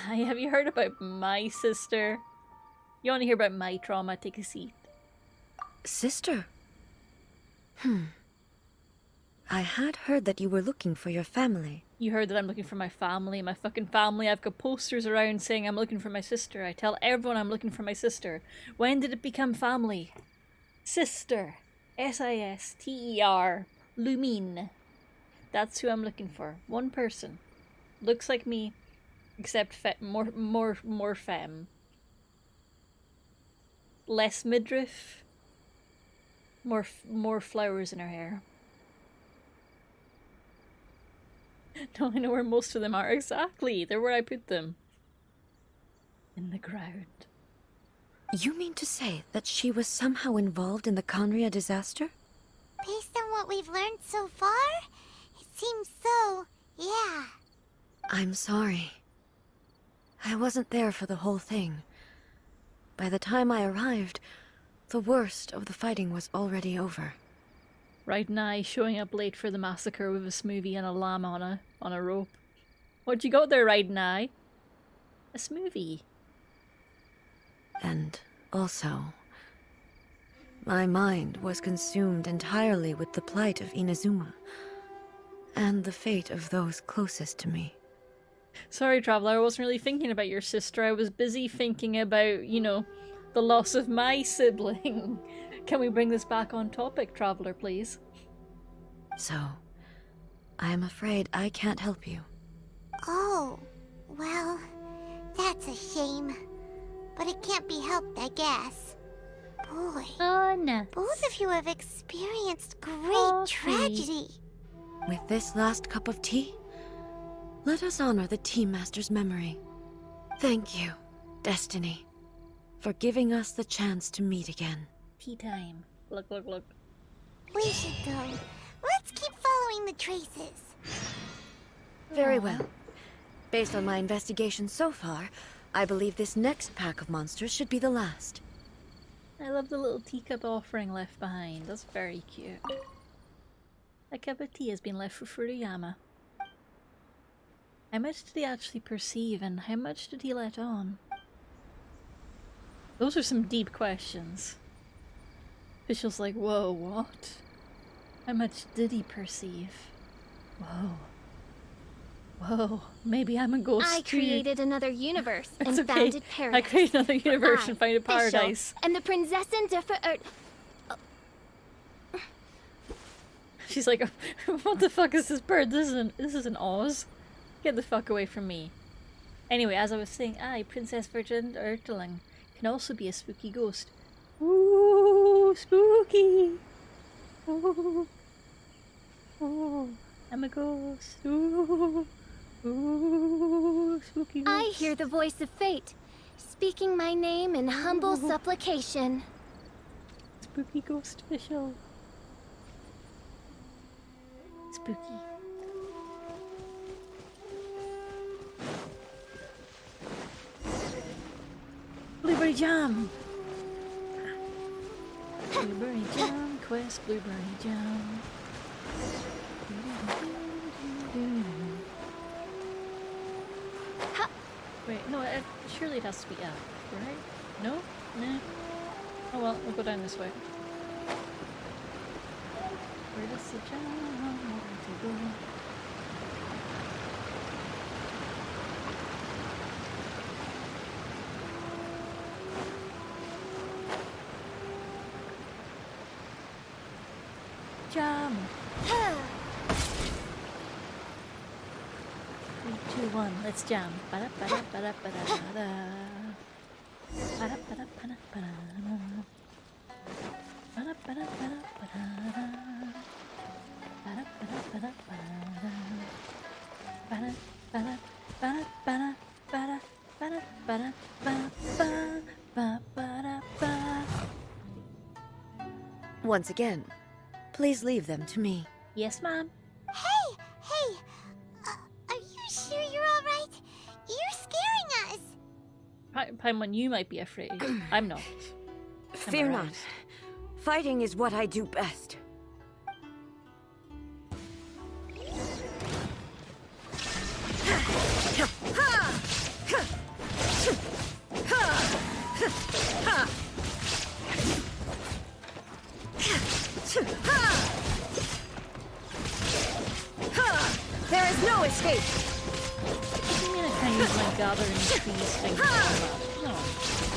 Hi, have you heard about my sister? You want to hear about my trauma? Take a seat. Sister? I had heard that you were looking for your family. You heard that I'm looking for my fucking family. I've got posters around saying I'm looking for my sister. I tell everyone I'm looking for my sister. When did it become family? Sister. S-I-S-T-E-R. Lumine. That's who I'm looking for. One person. Looks like me, except more femme. Less midriff. More flowers in her hair. No, I know where most of them are. Exactly. They're where I put them. In the ground. You mean to say that she was somehow involved in the Conria disaster? Based on what we've learned so far, it seems so, yeah. I'm sorry. I wasn't there for the whole thing. By the time I arrived, the worst of the fighting was already over. Raiden I showing up late for the massacre with a smoothie and a lamb on a rope. What you got there, Raiden I? A smoothie. And also, my mind was consumed entirely with the plight of Inazuma, and the fate of those closest to me. Sorry, Traveler, I wasn't really thinking about your sister. I was busy thinking about, you know, the loss of my sibling. Can we bring this back on topic, Traveler, please? So, I'm afraid I can't help you. Oh, well, that's a shame. But it can't be helped, I guess. Boy, Oh, no. both of you have experienced great Oh, tragedy. With this last cup of tea, let us honor the Tea Master's memory. Thank you, Destiny, for giving us the chance to meet again. Tea time. Look, look, look. We should go. Let's keep following the traces. Very well. Based on my investigation so far, I believe this next pack of monsters should be the last. I love the little teacup offering left behind. That's very cute. A cup of tea has been left for Furuyama. How much did he actually perceive and how much did he let on? Those are some deep questions. Official's like, whoa, what? How much did he perceive? Whoa. Whoa, maybe I'm a ghost I too. created another universe It's and okay. founded paradise. I created another universe and founded Fischl, paradise. And the Prinzessin der Verirrt. She's like, what the fuck is this bird? This isn't Oz. Get the fuck away from me. Anyway, as I was saying, Princess Virgin Erteling can also be a spooky ghost. Ooh, spooky! Ooh. Ooh, I'm a ghost. Ooh. Ooh, spooky ghost. I hear the voice of fate, speaking my name in humble supplication. Spooky ghost official. Spooky. Blueberry jam! Blueberry jam quest, blueberry jam. Wait, no, surely it has to be up, right? No? Nah. Oh well, we'll go down this way. Where does the jam want to go? Jam! 3, 2, 1, let's jam. Ba-da, ba-da, ba-da, ba-da, ba-da. Ba-da, ba-da, ba-da, ba-da. Ba-da, ba-da, ba-da, ba-da. Ba-da, ba-da, ba-da, ba-da. Ba-da, ba-da, ba-da, ba-da, ba-da, ba-da, ba-da, ba-da, ba-da, ba-da. Once again, please leave them to me. Yes, ma'am. Hey! Are you sure you're alright? You're scaring us! Paimon, you might be afraid. I'm not. Fear not. aroused. Fighting is what I do best. There is no escape! What do you mean I can't use my gathering trees thing for that? No.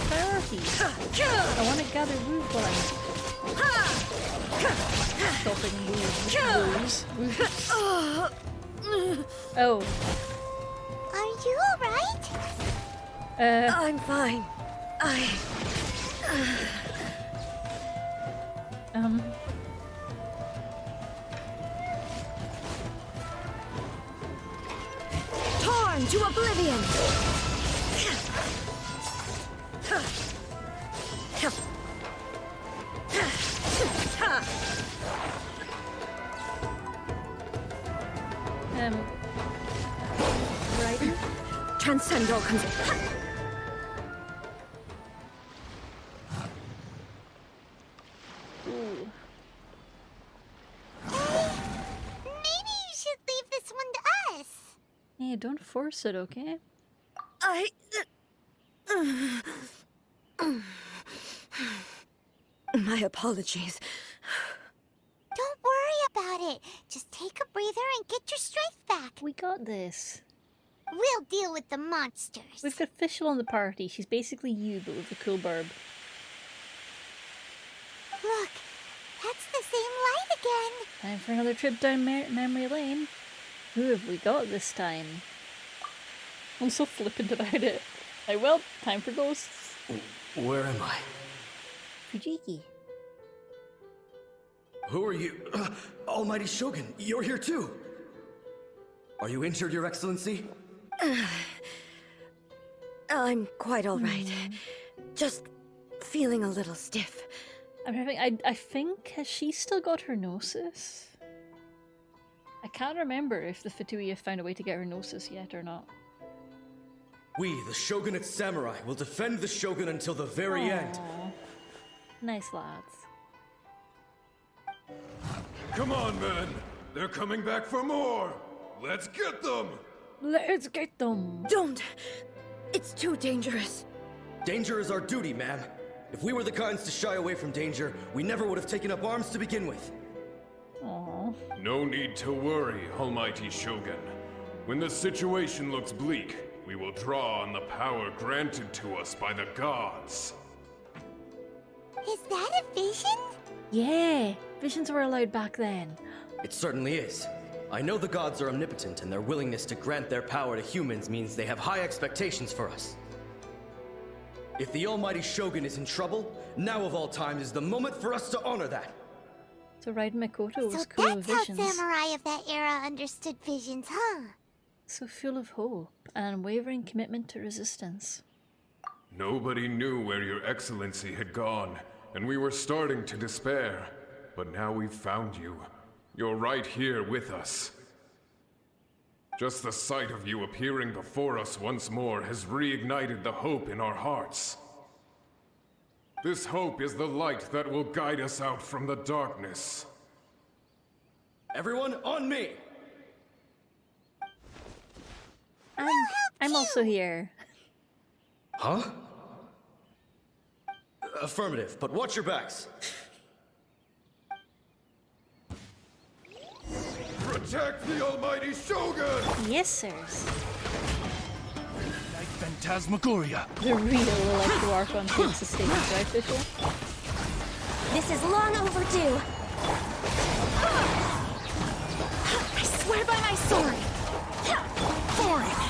Priorities. I want to gather wood while I'm stopping wolves. Oh. Are you alright? I'm fine. Torn to oblivion! Raiden? Transcend all concepts. Ooh. Maybe you should leave this one to us. Hey, don't force it, okay? My apologies. Don't worry about it. Just take a breather and get your strength back. We got this. We'll deal with the monsters. We've got Fischl on the party. She's basically you, but with a cool burb. Look, that's the same light again. Time for another trip down memory lane. Who have we got this time? I'm so flippant about it. Like, well, time for ghosts. Where am I? Fujiki. Who are you? Almighty Shogun, you're here too! Are you injured, Your Excellency? I'm quite all right. Just feeling a little stiff. I'm having. I think, has she still got her gnosis? I can't remember if the Fatui have found a way to get her gnosis yet or not. We, the Shogunate Samurai, will defend the Shogun until the very end. Aw. Nice lads. Come on, men! They're coming back for more! Let's get them! Let's get them! Don't! It's too dangerous. Danger is our duty, ma'am. If we were the kinds to shy away from danger, we never would have taken up arms to begin with. Aww. No need to worry, Almighty Shogun. When the situation looks bleak, we will draw on the power granted to us by the gods. Is that a vision? Yeah! Visions were allowed back then. It certainly is. I know the gods are omnipotent, and their willingness to grant their power to humans means they have high expectations for us. If the almighty Shogun is in trouble, now of all times is the moment for us to honor that. So Raiden Mikoto was So cool with that's how visions. samurai of that era understood visions, huh? So full of hope and an unwavering commitment to resistance. Nobody knew where your excellency had gone, and we were starting to despair. But now we've found you. You're right here with us. Just the sight of you appearing before us once more has reignited the hope in our hearts. This hope is the light that will guide us out from the darkness. Everyone, on me! I'm also here. Huh? Affirmative, but watch your backs. Protect the almighty Shogun! Yes, sirs. Phantasmagoria. The real Electro Archon takes the stage, right, Fischl? This is long overdue. I swear by my sword! Boring!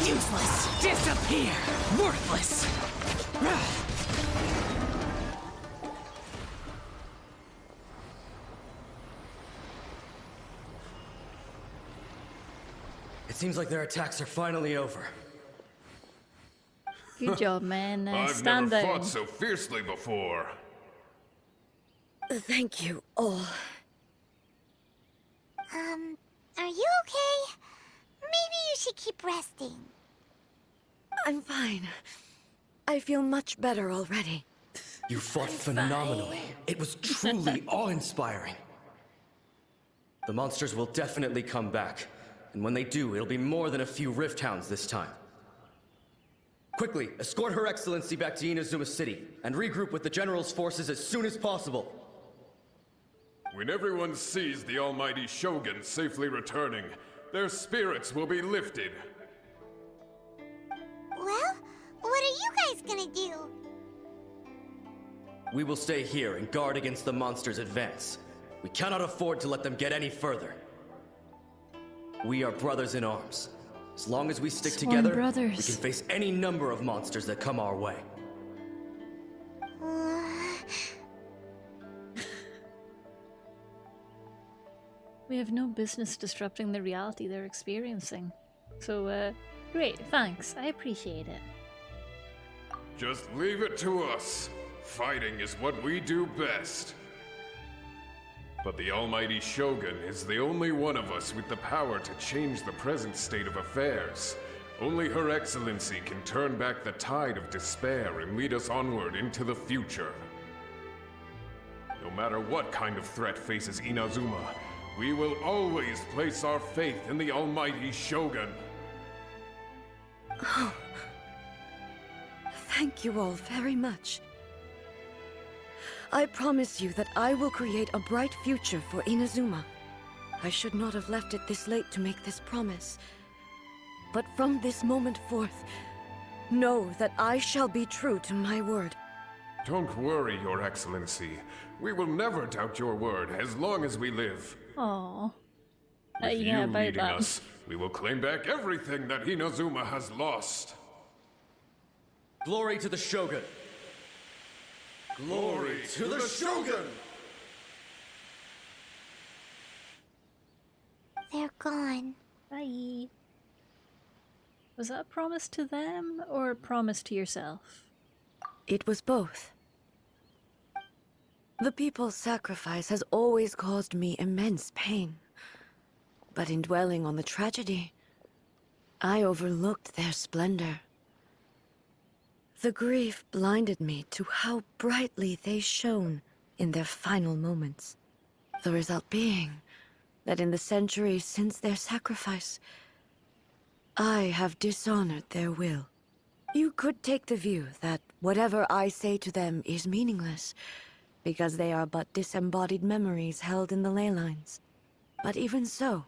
Useless! Disappear! Worthless! It seems like their attacks are finally over. Good job, man. I've Stand never down. fought so fiercely before. Thank you all. Are you okay? Maybe you should keep resting. I'm fine. I feel much better already. You fought phenomenally. It was truly awe-inspiring. The monsters will definitely come back. And when they do, it'll be more than a few Rift Hounds this time. Quickly, escort Her Excellency back to Inazuma City, and regroup with the General's forces as soon as possible. When everyone sees the almighty Shogun safely returning, their spirits will be lifted. Well, what are you guys gonna do? We will stay here and guard against the monsters' advance. We cannot afford to let them get any further. We are brothers in arms. As long as we stick Sworn together, brothers. we can face any number of monsters that come our way. We have no business disrupting the reality they're experiencing. So, great, thanks. I appreciate it. Just leave it to us. Fighting is what we do best. But the almighty Shogun is the only one of us with the power to change the present state of affairs. Only Her Excellency can turn back the tide of despair and lead us onward into the future. No matter what kind of threat faces Inazuma, we will always place our faith in the almighty Shogun. Oh. Thank you all very much. I promise you that I will create a bright future for Inazuma. I should not have left it this late to make this promise. But from this moment forth, know that I shall be true to my word. Don't worry, Your Excellency. We will never doubt your word as long as we live. Aww. With Yeah, you about leading that. us, we will claim back everything that Inazuma has lost. Glory to the Shogun! Glory to the Shogun! They're gone. Bye. Was that a promise to them or a promise to yourself? It was both. The people's sacrifice has always caused me immense pain. But in dwelling on the tragedy, I overlooked their splendor. The grief blinded me to how brightly they shone in their final moments. The result being that in the centuries since their sacrifice, I have dishonored their will. You could take the view that whatever I say to them is meaningless, because they are but disembodied memories held in the ley lines. But even so,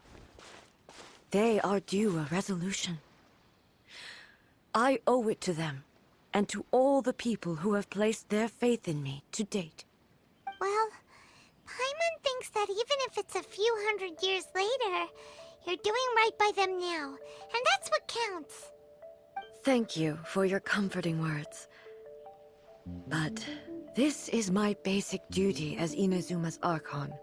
they are due a resolution. I owe it to them and to all the people who have placed their faith in me to date. Well, Paimon thinks that even if it's a few hundred years later, you're doing right by them now, and that's what counts. Thank you for your comforting words. But this is my basic duty as Inazuma's Archon,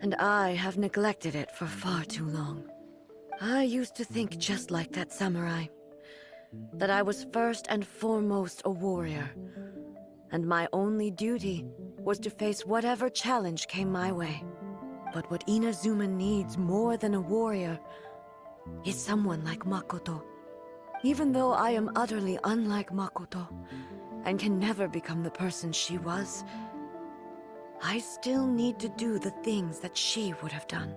and I have neglected it for far too long. I used to think just like that samurai, that I was first and foremost a warrior, and my only duty was to face whatever challenge came my way. But what Inazuma needs more than a warrior is someone like Makoto. Even though I am utterly unlike Makoto, and can never become the person she was, I still need to do the things that she would have done.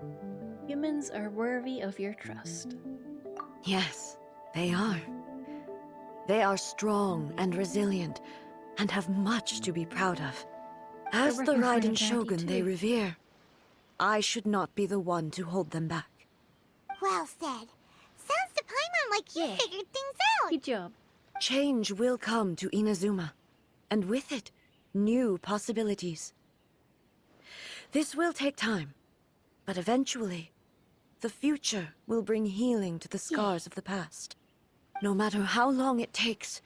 Humans are worthy of your trust. Yes, they are. They are strong and resilient, and have much to be proud of. As the working for Raiden an Shogun they too. revere, I should not be the one to hold them back. Well said. Sounds to Paimon like you Yeah. figured things out. Good job. Change will come to Inazuma, and with it, new possibilities. This will take time, but eventually, the future will bring healing to the scars of the past. No matter how long it takes,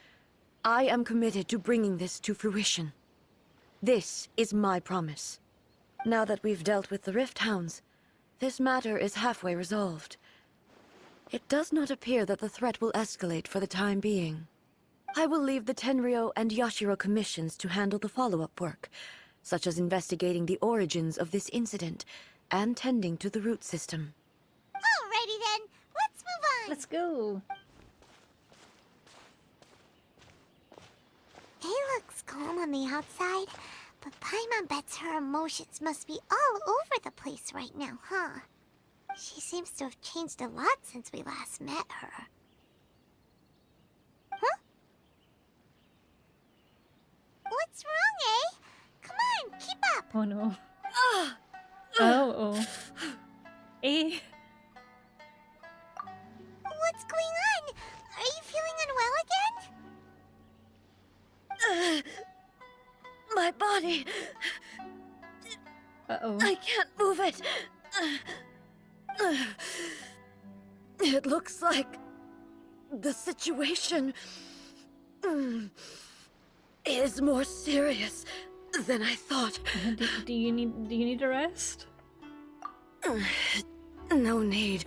I am committed to bringing this to fruition. This is my promise. Now that we've dealt with the Rift Hounds, this matter is halfway resolved. It does not appear that the threat will escalate for the time being. I will leave the Tenryo and Yashiro commissions to handle the follow-up work, such as investigating the origins of this incident and tending to the root system. Alrighty then, let's move on. Let's go. It looks calm on the outside, but Paimon bets her emotions must be all over the place right now, huh? She seems to have changed a lot since we last met her. Huh? What's wrong, eh? Come on, keep up! Oh no. Oh. Eh? What's going on? Are you feeling unwell again? My body... Uh-oh. I can't move it. It looks like the situation is more serious than I thought. Do you need a rest? No need.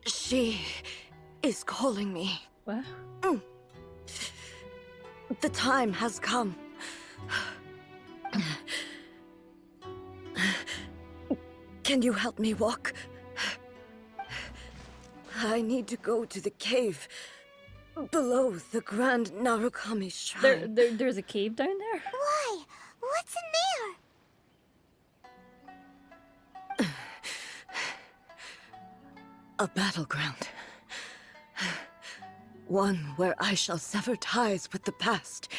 She is calling me. What? The time has come. Can you help me walk? I need to go to the cave below the Grand Narukami Shrine. There's a cave down there? Why? What's in there? A battleground. One where I shall sever ties with the past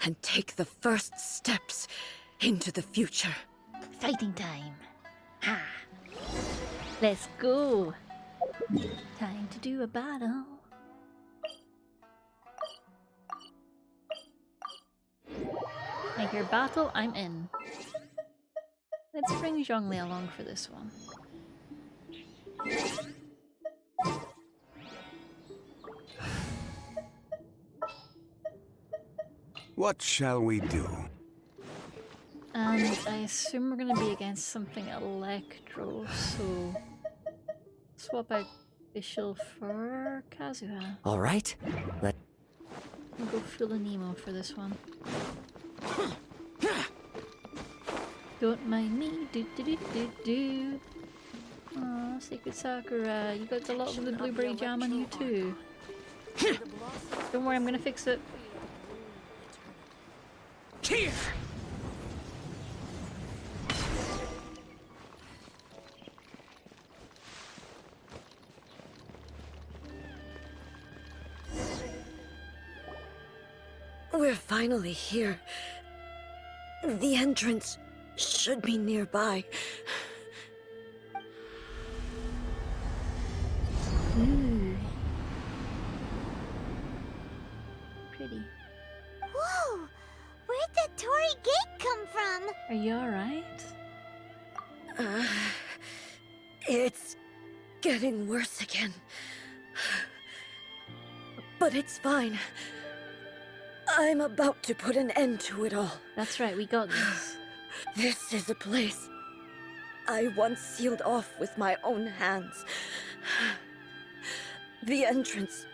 and take the first steps into the future. Fighting time. Ha! Let's go. Time to do a battle. I hear battle, I'm in. Let's bring Zhongli along for this one. What shall we do? And I assume we're gonna be against something electro, so swap out Vishal for Kazuha. All right, let. I'll go full Nemo for this one. Don't mind me, do. Aw, Sacred Sakura, you got a lot of the blueberry jam on you too. Don't worry, I'm gonna fix it. Here! We're finally here. The entrance should be nearby. Are you alright? It's getting worse again. But it's fine. I'm about to put an end to it all. That's right, we got this. This is a place I once sealed off with my own hands. The entrance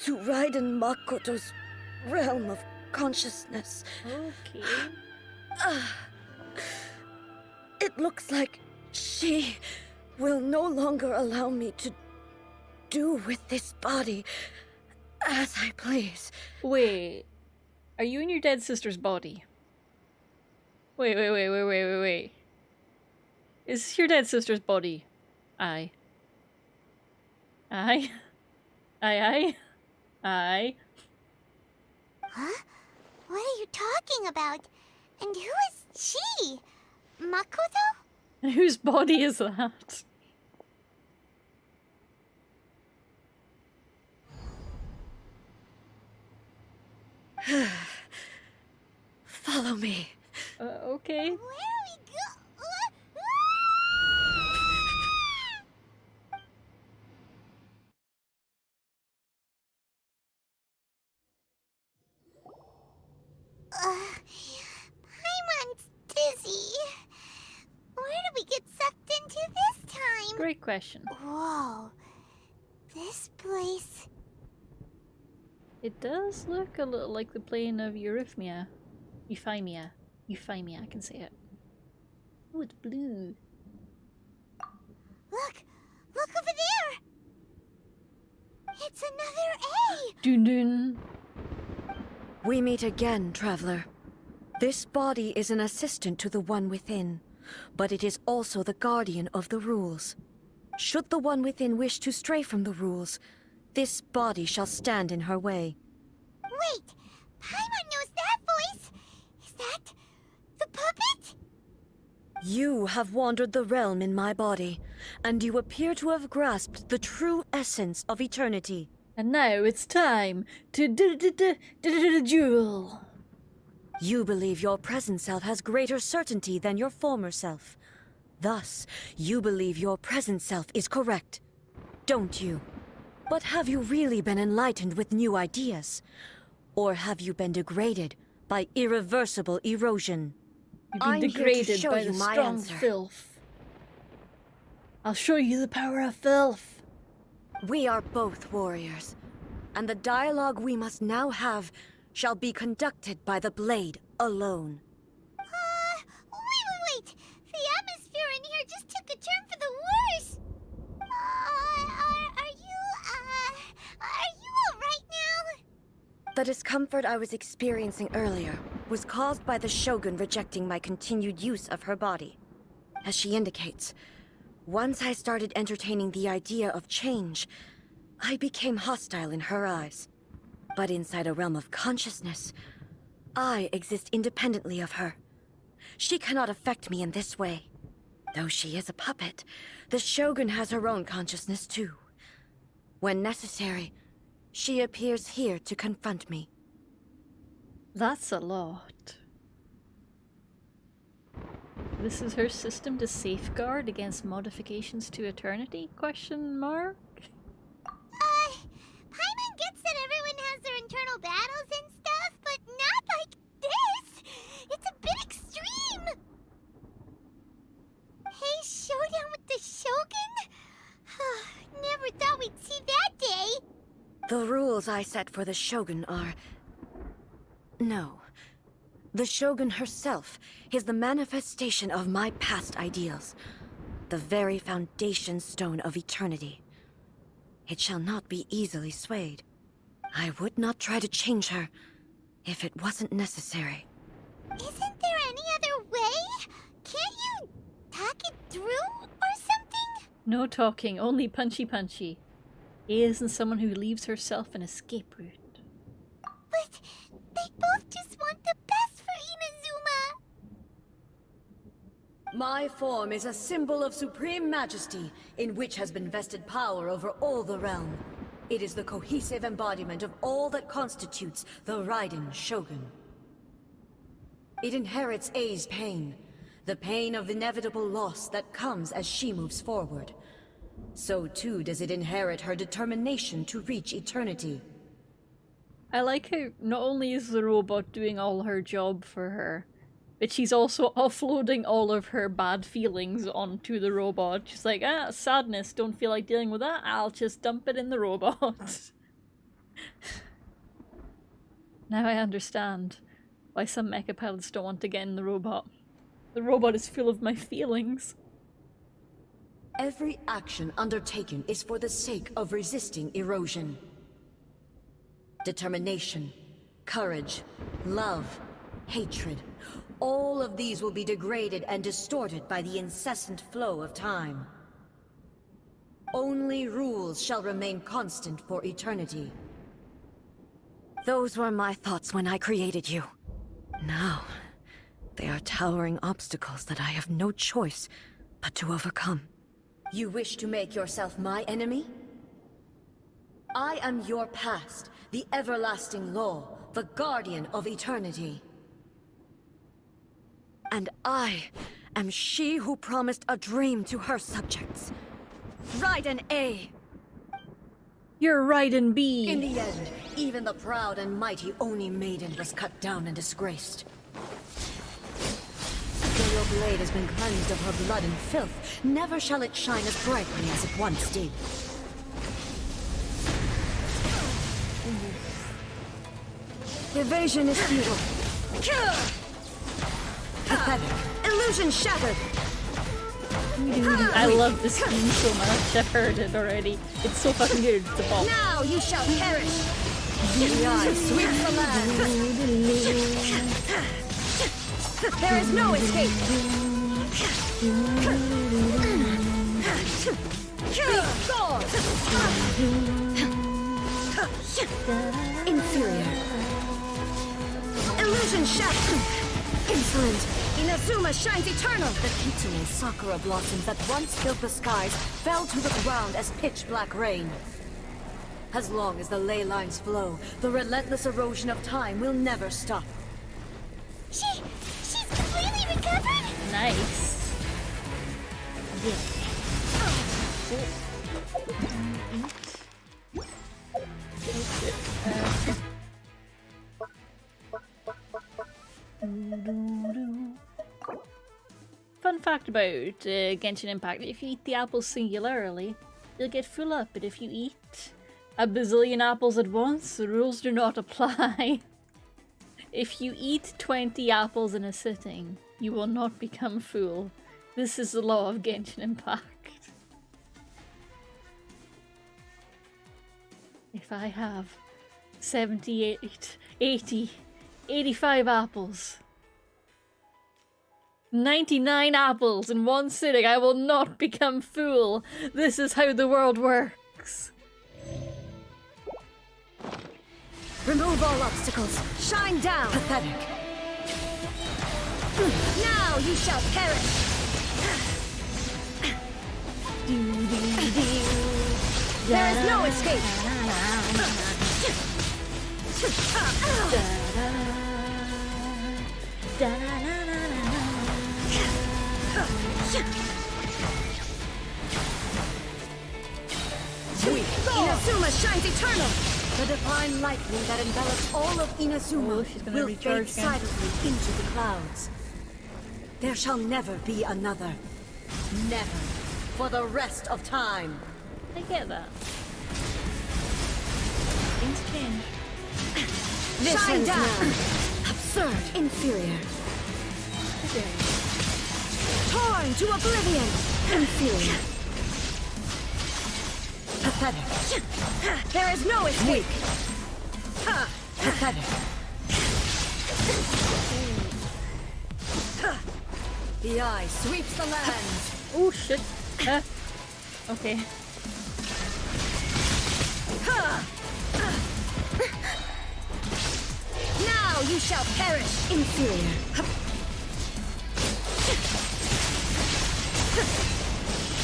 to Raiden Makoto's realm of consciousness. Okay. It looks like she will no longer allow me to do with this body as I please. Wait. Are you in your dead sister's body? Wait. Is your dead sister's body? Aye. Aye. Aye. Huh? What are you talking about? And who is she? Makoto? And whose body is that? Follow me. Okay. Where are we go? Paimon's dizzy. Where did we get sucked into this time? Great question. Whoa. This place... It does look a little like the plane of Euphemia. Euphemia, I can say it. Oh, it's blue. Look over there! It's another A! Dun dun. We meet again, traveler. This body is an assistant to the one within, but it is also the guardian of the rules. Should the one within wish to stray from the rules, this body shall stand in her way. Wait! Paimon knows that voice! Is that... the puppet? You have wandered the realm in my body, and you appear to have grasped the true essence of eternity. And now it's time to duel. You believe your present self has greater certainty than your former self. Thus, you believe your present self is correct, don't you? But have you really been enlightened with new ideas? Or have you been degraded by irreversible erosion? You've been I'm here to degraded show by you the my strong answer. filth. I'll show you the power of filth. We are both warriors, and the dialogue we must now have shall be conducted by the blade alone. Wait! The atmosphere in here just took a turn for the worse! Are you alright now? The discomfort I was experiencing earlier was caused by the Shogun rejecting my continued use of her body. As she indicates, once I started entertaining the idea of change, I became hostile in her eyes. But inside a realm of consciousness, I exist independently of her. She cannot affect me in this way. Though she is a puppet, the Shogun has her own consciousness too. When necessary, she appears here to confront me. That's a lot. This is her system to safeguard against modifications to eternity? Question mark? Paimon gets that everyone has their internal battles and stuff, but not like this! It's a bit extreme! Hey, showdown with the Shogun? Never thought we'd see that day! The rules I set for the Shogun are... No. The Shogun herself is the manifestation of my past ideals. The very foundation stone of eternity. It shall not be easily swayed. I would not try to change her if it wasn't necessary. Isn't there any other way? Can't you talk it through or something? No talking, only punchy. He isn't someone who leaves herself an escape route. But they both just want the best for Inazuma. My form is a symbol of supreme majesty, in which has been vested power over all the realm. It is the cohesive embodiment of all that constitutes the Raiden Shogun. It inherits Ei's pain, The pain of inevitable loss that comes as she moves forward. So too does it inherit her determination to reach eternity. I like how not only is the robot doing all her job for her, but she's also offloading all of her bad feelings onto the robot. She's like, sadness, don't feel like dealing with that, I'll just dump it in the robot. Now I understand why some mecha pilots don't want to get in the robot. The robot is full of my feelings. Every action undertaken is for the sake of resisting erosion. Determination, courage, love, hatred. All of these will be degraded and distorted by the incessant flow of time. Only rules shall remain constant for eternity. Those were my thoughts when I created you. Now, they are towering obstacles that I have no choice but to overcome. You wish to make yourself my enemy? I am your past, the everlasting law, the guardian of eternity. And I am she who promised a dream to her subjects. Raiden A. You're Raiden B. In the end, even the proud and mighty Oni Maiden was cut down and disgraced. Though your blade has been cleansed of her blood and filth, never shall it shine as brightly as it once did. Evasion is futile. Pathetic. Illusion shattered. I love this theme so much. I've heard it already. It's so fucking good. It's a ball. Now you shall perish. The eye sweeps the land. There is no escape. Inferior. Illusion shattered. Insolent. Inazuma shines eternal! The Kitsune Sakura blossoms that once filled the skies fell to the ground as pitch-black rain. As long as the ley lines flow, the relentless erosion of time will never stop. She's completely recovered? Nice. Yeah. Fun fact about Genshin Impact, if you eat the apples singularly, you'll get full up, but if you eat a bazillion apples at once, the rules do not apply. If you eat 20 apples in a sitting, you will not become full. This is the law of Genshin Impact. If I have 78, 80, 85 apples, 99 apples in one sitting, I will not become full. This is how the world works. Remove all obstacles. Shine down. Pathetic. Now you shall perish. There is no escape. Inazuma shines eternal! The divine lightning that envelops all of Inazuma will fade silently into the clouds. There shall never be another. Never. For the rest of time. I get that. Things change. Shine down! Absurd. Inferior. Torn to oblivion! Inferior. Pathetic. There is no escape! Pathetic. The eye sweeps the lands! Oh shit. Okay. Now you shall perish! Inferior.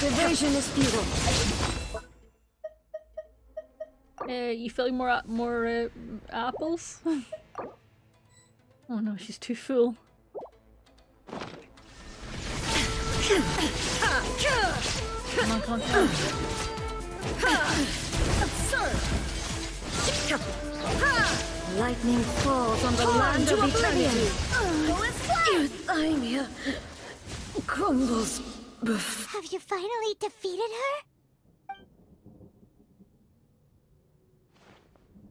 Evasion is futile. You feeling more apples? Oh no, she's too full. Come on, come on, come on. Lightning falls on the land of eternity. Euthymia crumbles. Have you finally defeated her?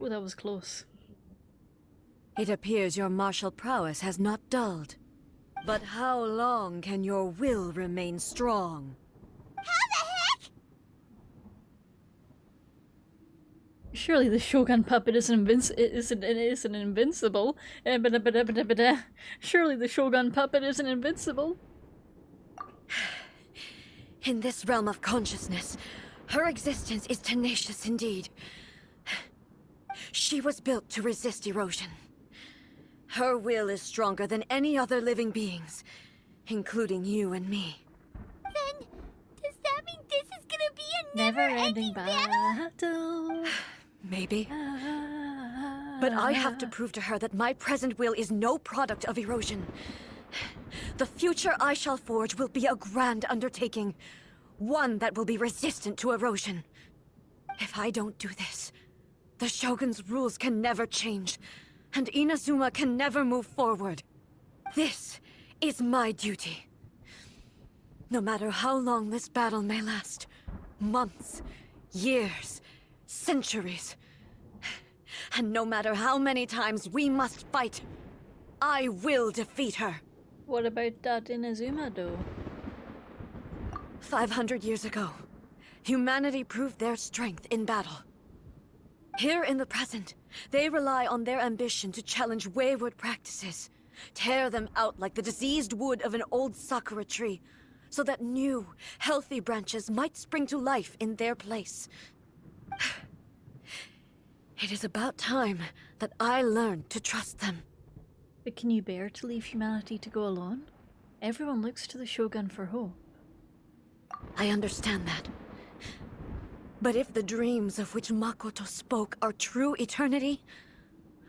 Oh, that was close. It appears your martial prowess has not dulled. But how long can your will remain strong? How the heck? Surely the Shogun puppet isn't invincible. Surely the Shogun puppet isn't invincible. In this realm of consciousness, her existence is tenacious indeed. She was built to resist erosion. Her will is stronger than any other living beings, including you and me. Then, does that mean this is gonna be a Never-ending never-ending battle. Maybe. But I have to prove to her that my present will is no product of erosion. The future I shall forge will be a grand undertaking, one that will be resistant to erosion. If I don't do this, the Shogun's rules can never change, and Inazuma can never move forward. This is my duty. No matter how long this battle may last, months, years, centuries, and no matter how many times we must fight, I will defeat her. What about that Inazuma, though? 500 years ago, humanity proved their strength in battle. Here in the present, they rely on their ambition to challenge wayward practices, tear them out like the diseased wood of an old sakura tree, so that new, healthy branches might spring to life in their place. It is about time that I learned to trust them. But can you bear to leave humanity to go alone? Everyone looks to the Shogun for hope. I understand that. But if the dreams of which Makoto spoke are true eternity,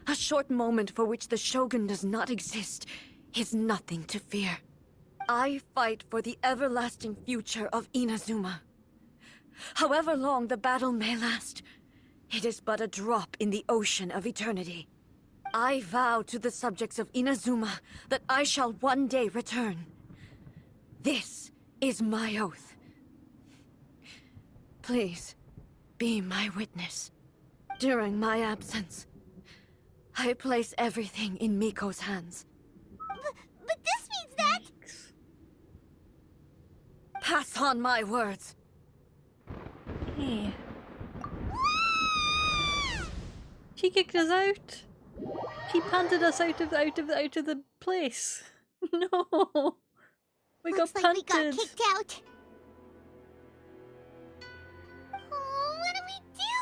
a short moment for which the Shogun does not exist is nothing to fear. I fight for the everlasting future of Inazuma. However long the battle may last, it is but a drop in the ocean of eternity. I vow to the subjects of Inazuma that I shall one day return. This is my oath. Please, be my witness. During my absence, I place everything in Miko's hands. But this means that... Pass on my words. Hey. She kicked us out. She punted us out of the place. No. We Looks got like punted. we got kicked out. Oh, what do we do?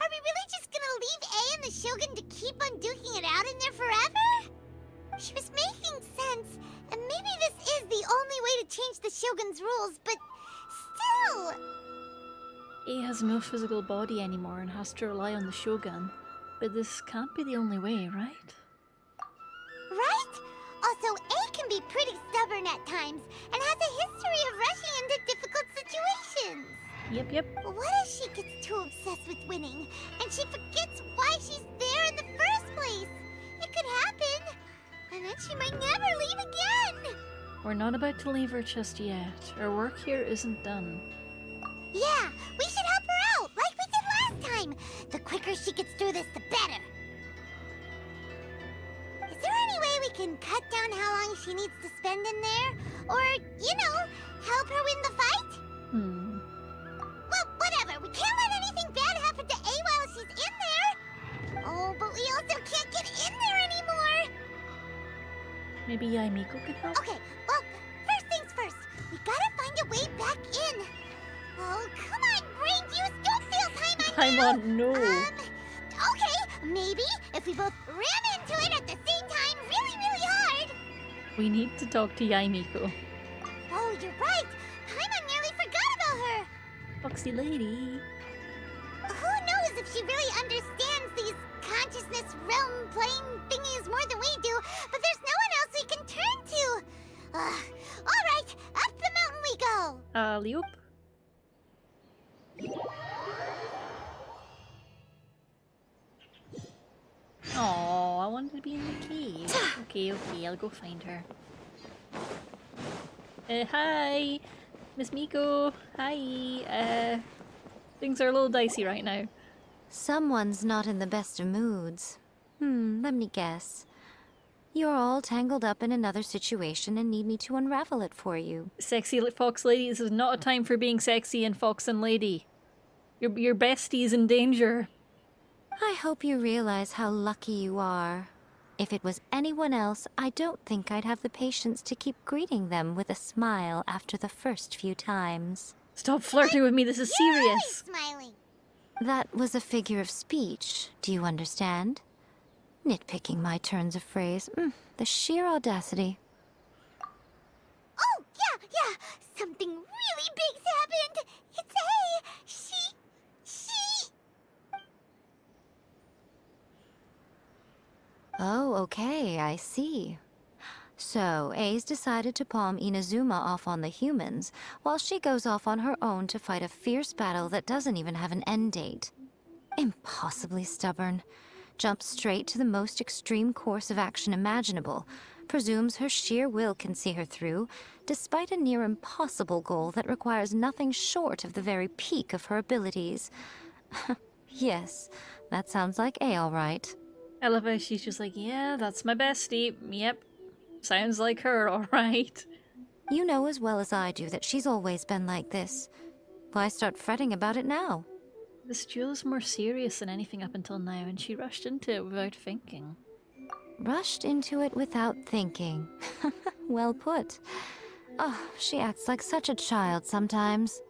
Are we really just gonna leave A and the Shogun to keep on duking it out in there forever? She was making sense, and maybe this is the only way to change the Shogun's rules, but still... A has no physical body anymore and has to rely on the Shogun. But this can't be the only way, right? Right? Also, A can be pretty stubborn at times, and has a history of rushing into difficult situations. Yep. What if she gets too obsessed with winning, and she forgets why she's there in the first place? It could happen, and then she might never leave again. We're not about to leave her just yet. Our work here isn't done. Yeah, we should help her out, like we did last time. The quicker she gets through this, the better. Is there any way we can cut down how long she needs to spend in there? Or, you know, help her win the fight? Well, whatever. We can't let anything bad happen to A while she's in there. Oh, but we also can't get in there anymore. Maybe Yaimiko could help? Okay, well, first things first. We gotta find a way back in. Oh, come on, brain juice. Don't feel time on I'm now. on no. Okay, maybe if we both ran into it at the same time really, really hard. We need to talk to Yaimiko. Oh, you're right. Paimon nearly forgot about her. Foxy lady. Who knows if she really understands these consciousness realm plane thingies more than we do, but there's no one else we can turn to. All right, up the mountain go. Alley-oop. Oh, I wanted to be in the cave. Okay, I'll go find her. Hi, Miss Miko. Hi. Things are a little dicey right now. Someone's not in the best of moods. Let me guess. You're all tangled up in another situation and need me to unravel it for you. Sexy fox lady, this is not a time for being sexy and fox and lady. Your bestie is in danger. I hope you realize how lucky you are. If it was anyone else, I don't think I'd have the patience to keep greeting them with a smile after the first few times. Stop flirting with me, this is serious. Smiling. That was a figure of speech, do you understand? Nitpicking my turns of phrase. The sheer audacity. Oh, yeah. Something really big's happened. It's she. Oh, okay, I see. So, A's decided to palm Inazuma off on the humans, while she goes off on her own to fight a fierce battle that doesn't even have an end date. Impossibly stubborn. Jumps straight to the most extreme course of action imaginable, presumes her sheer will can see her through, despite a near impossible goal that requires nothing short of the very peak of her abilities. Yes, that sounds like A all right. I love how she's just like, yeah, that's my bestie. Yep, sounds like her, alright. You know as well as I do that she's always been like this. Why start fretting about it now? This duel is more serious than anything up until now, and she rushed into it without thinking. Rushed into it without thinking. Well put. Oh, she acts like such a child sometimes.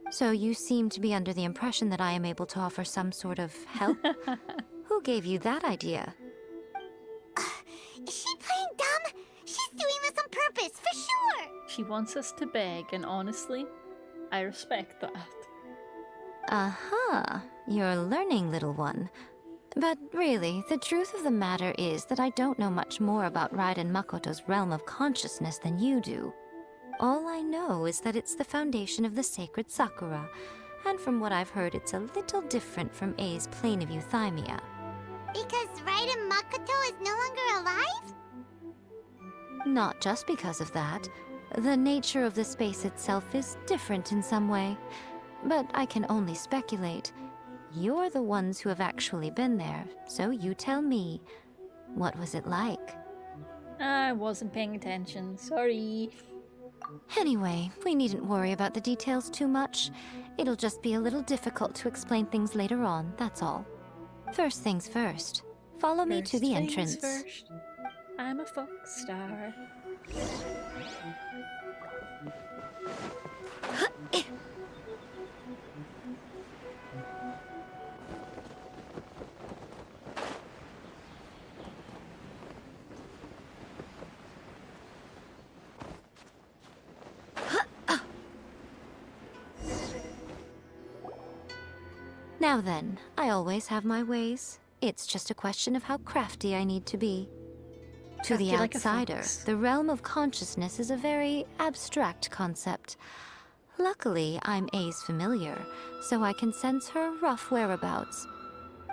So you seem to be under the impression that I am able to offer some sort of help? Who gave you that idea? Is she playing dumb? She's doing this on purpose, for sure. She wants us to beg, and honestly, I respect that. Aha, you're learning, little one. But really, the truth of the matter is that I don't know much more about Raiden Makoto's realm of consciousness than you do. All I know is that it's the foundation of the sacred Sakura, and from what I've heard, it's a little different from A's plane of euthymia. Because Raiden Makoto is no longer alive? Not just because of that. The nature of the space itself is different in some way. But I can only speculate. You're the ones who have actually been there, so you tell me. What was it like? I wasn't paying attention, sorry. Anyway, we needn't worry about the details too much. It'll just be a little difficult to explain things later on, that's all. First things first. Follow me to the entrance. First. I'm a fox star. Now then, I always have my ways. It's just a question of how crafty I need to be. To the Crafty like a outsider, fox. the realm of consciousness is a very abstract concept. Luckily, I'm A's familiar, so I can sense her rough whereabouts.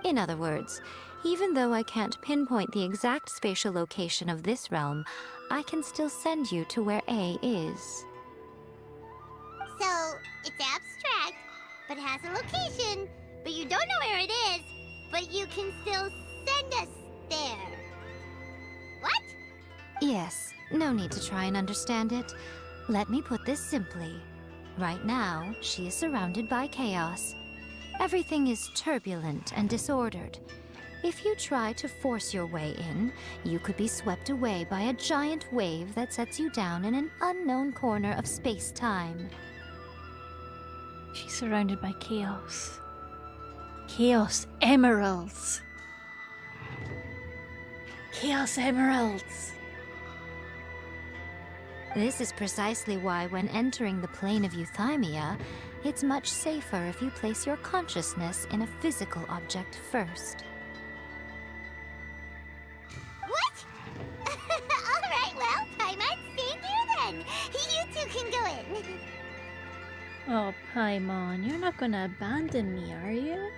In other words, even though I can't pinpoint the exact spatial location of this realm, I can still send you to where A is. So, it's abstract, but has a location, but you don't know where it is, but you can still send us there. What? Yes, no need to try and understand it. Let me put this simply. Right now, she is surrounded by chaos. Everything is turbulent and disordered. If you try to force your way in, you could be swept away by a giant wave that sets you down in an unknown corner of space-time. She's surrounded by chaos. Chaos emeralds. Chaos emeralds. This is precisely why when entering the plane of euthymia, it's much safer if you place your consciousness in a physical object first. What? Alright, well, I might stay here then. You two can go in. Oh, Paimon, you're not gonna abandon me, are you?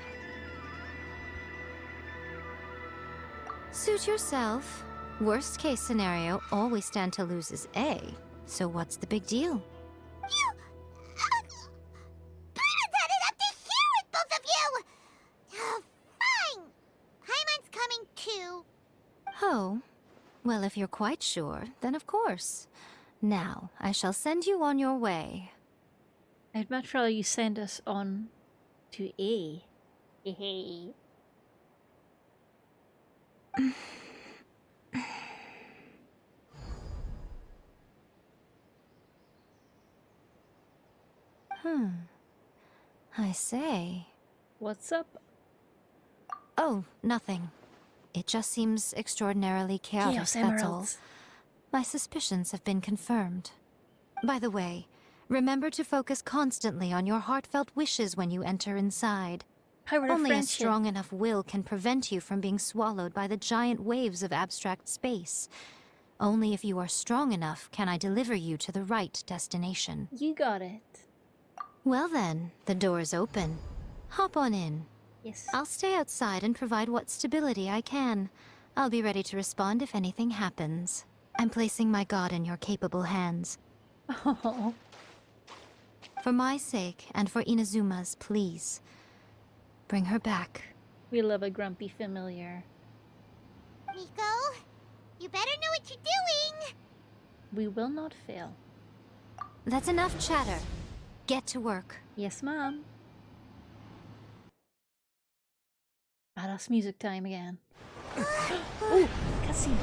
Suit yourself. Worst case scenario, all we stand to lose is A. So what's the big deal? You... Paimon's had it up to here with both of you! Oh, fine! Paimon's coming too. Oh. Well, if you're quite sure, then of course. Now, I shall send you on your way. I'd much rather you send us on to A. Hey. I say. What's up? Oh, nothing. It just seems extraordinarily chaotic, Chaos that's all. Emeralds. My suspicions have been confirmed. By the way, remember to focus constantly on your heartfelt wishes when you enter inside. Power of Only a friendship. strong enough will can prevent you from being swallowed by the giant waves of abstract space. Only if you are strong enough can I deliver you to the right destination. You got it. Well then, the door is open. Hop on in. Yes. I'll stay outside and provide what stability I can. I'll be ready to respond if anything happens. I'm placing my god in your capable hands. Oh. For my sake, and for Inazuma's, please. Bring her back. We love a grumpy familiar. Miko, you better know what you're doing! We will not fail. That's enough chatter. Get to work. Yes, ma'am. Badass music time again. Ooh, cutscene.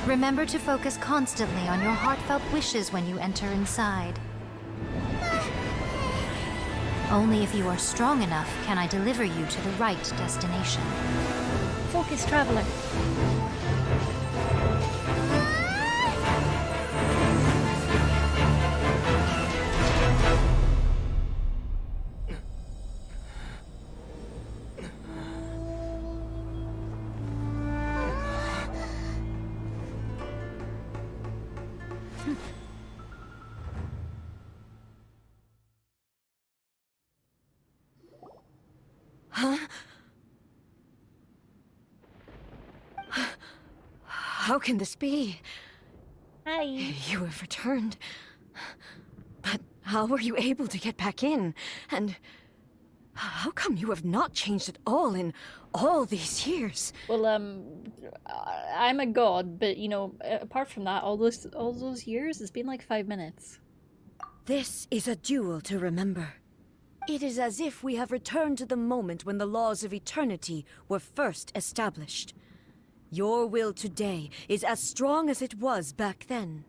Remember to focus constantly on your heartfelt wishes when you enter inside. Only if you are strong enough can I deliver you to the right destination. Focus, traveler. How can this be? Hi. You have returned. But how were you able to get back in? And how come you have not changed at all in all these years? Well, I'm a god, but you know, apart from that, all those years, it's been like 5 minutes. This is a duel to remember. It is as if we have returned to the moment when the laws of eternity were first established. Your will today is as strong as it was back then.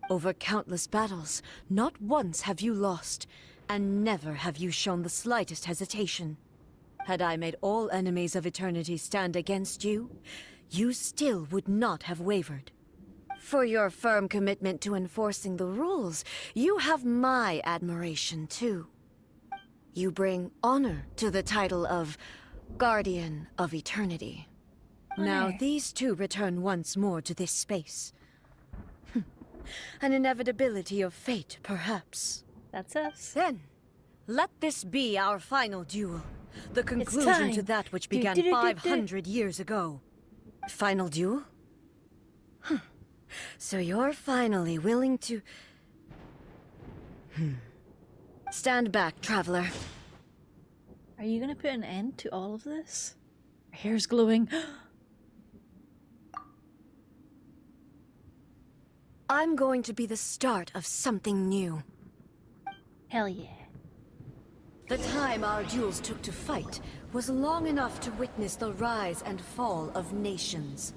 Over countless battles, not once have you lost, and never have you shown the slightest hesitation. Had I made all enemies of eternity stand against you, you still would not have wavered. For your firm commitment to enforcing the rules, you have my admiration too. You bring honor to the title of Guardian of Eternity. Now these two return once more to this space. An inevitability of fate, perhaps. That's us. Then, let this be our final duel. The conclusion time. to that which began 500 years ago. Final duel? Huh. So you're finally willing to... Stand back, traveler. Are you gonna put an end to all of this? Her hair's glowing. I'm going to be the start of something new. Hell yeah. The time our duels took to fight was long enough to witness the rise and fall of nations.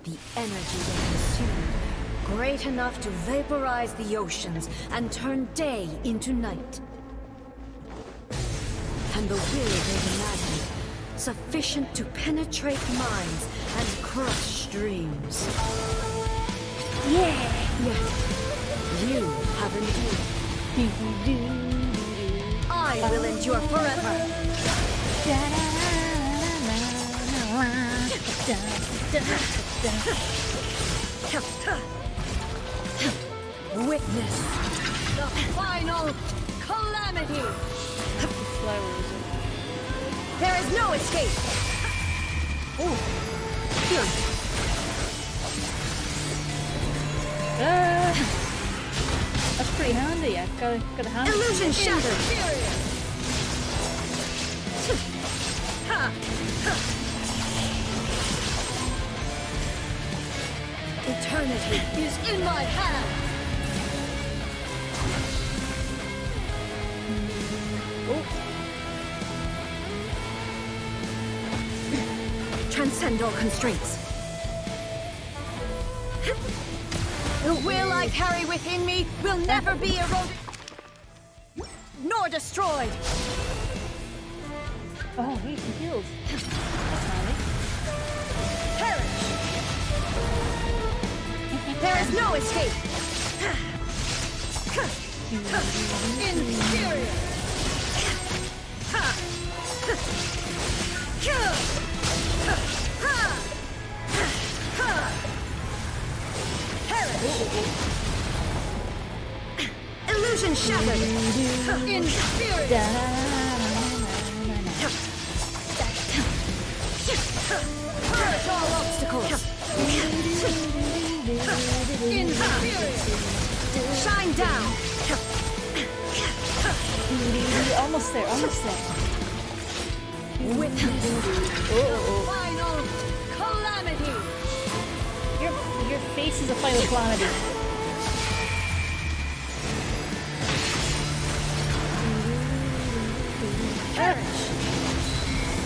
The energy they consumed, great enough to vaporize the oceans and turn day into night. And the will they imagined, sufficient to penetrate minds and crush dreams. Yeah! Yet, you have endured. I will endure forever. Witness the final calamity. Flowers. There is no escape. That's pretty handy. I got a hand. Illusion shattered. Eternity is in my hand. Transcend all constraints. The will I carry within me will never be eroded nor destroyed. Oh, hey, he healed. That's handy. Perish. There is no escape. Inferior. Illusion shattered. Inferior. Purge all obstacles. Inferior. Shine down. Almost there, almost there. Witness final calamity. Your face is a final calamity. Perish.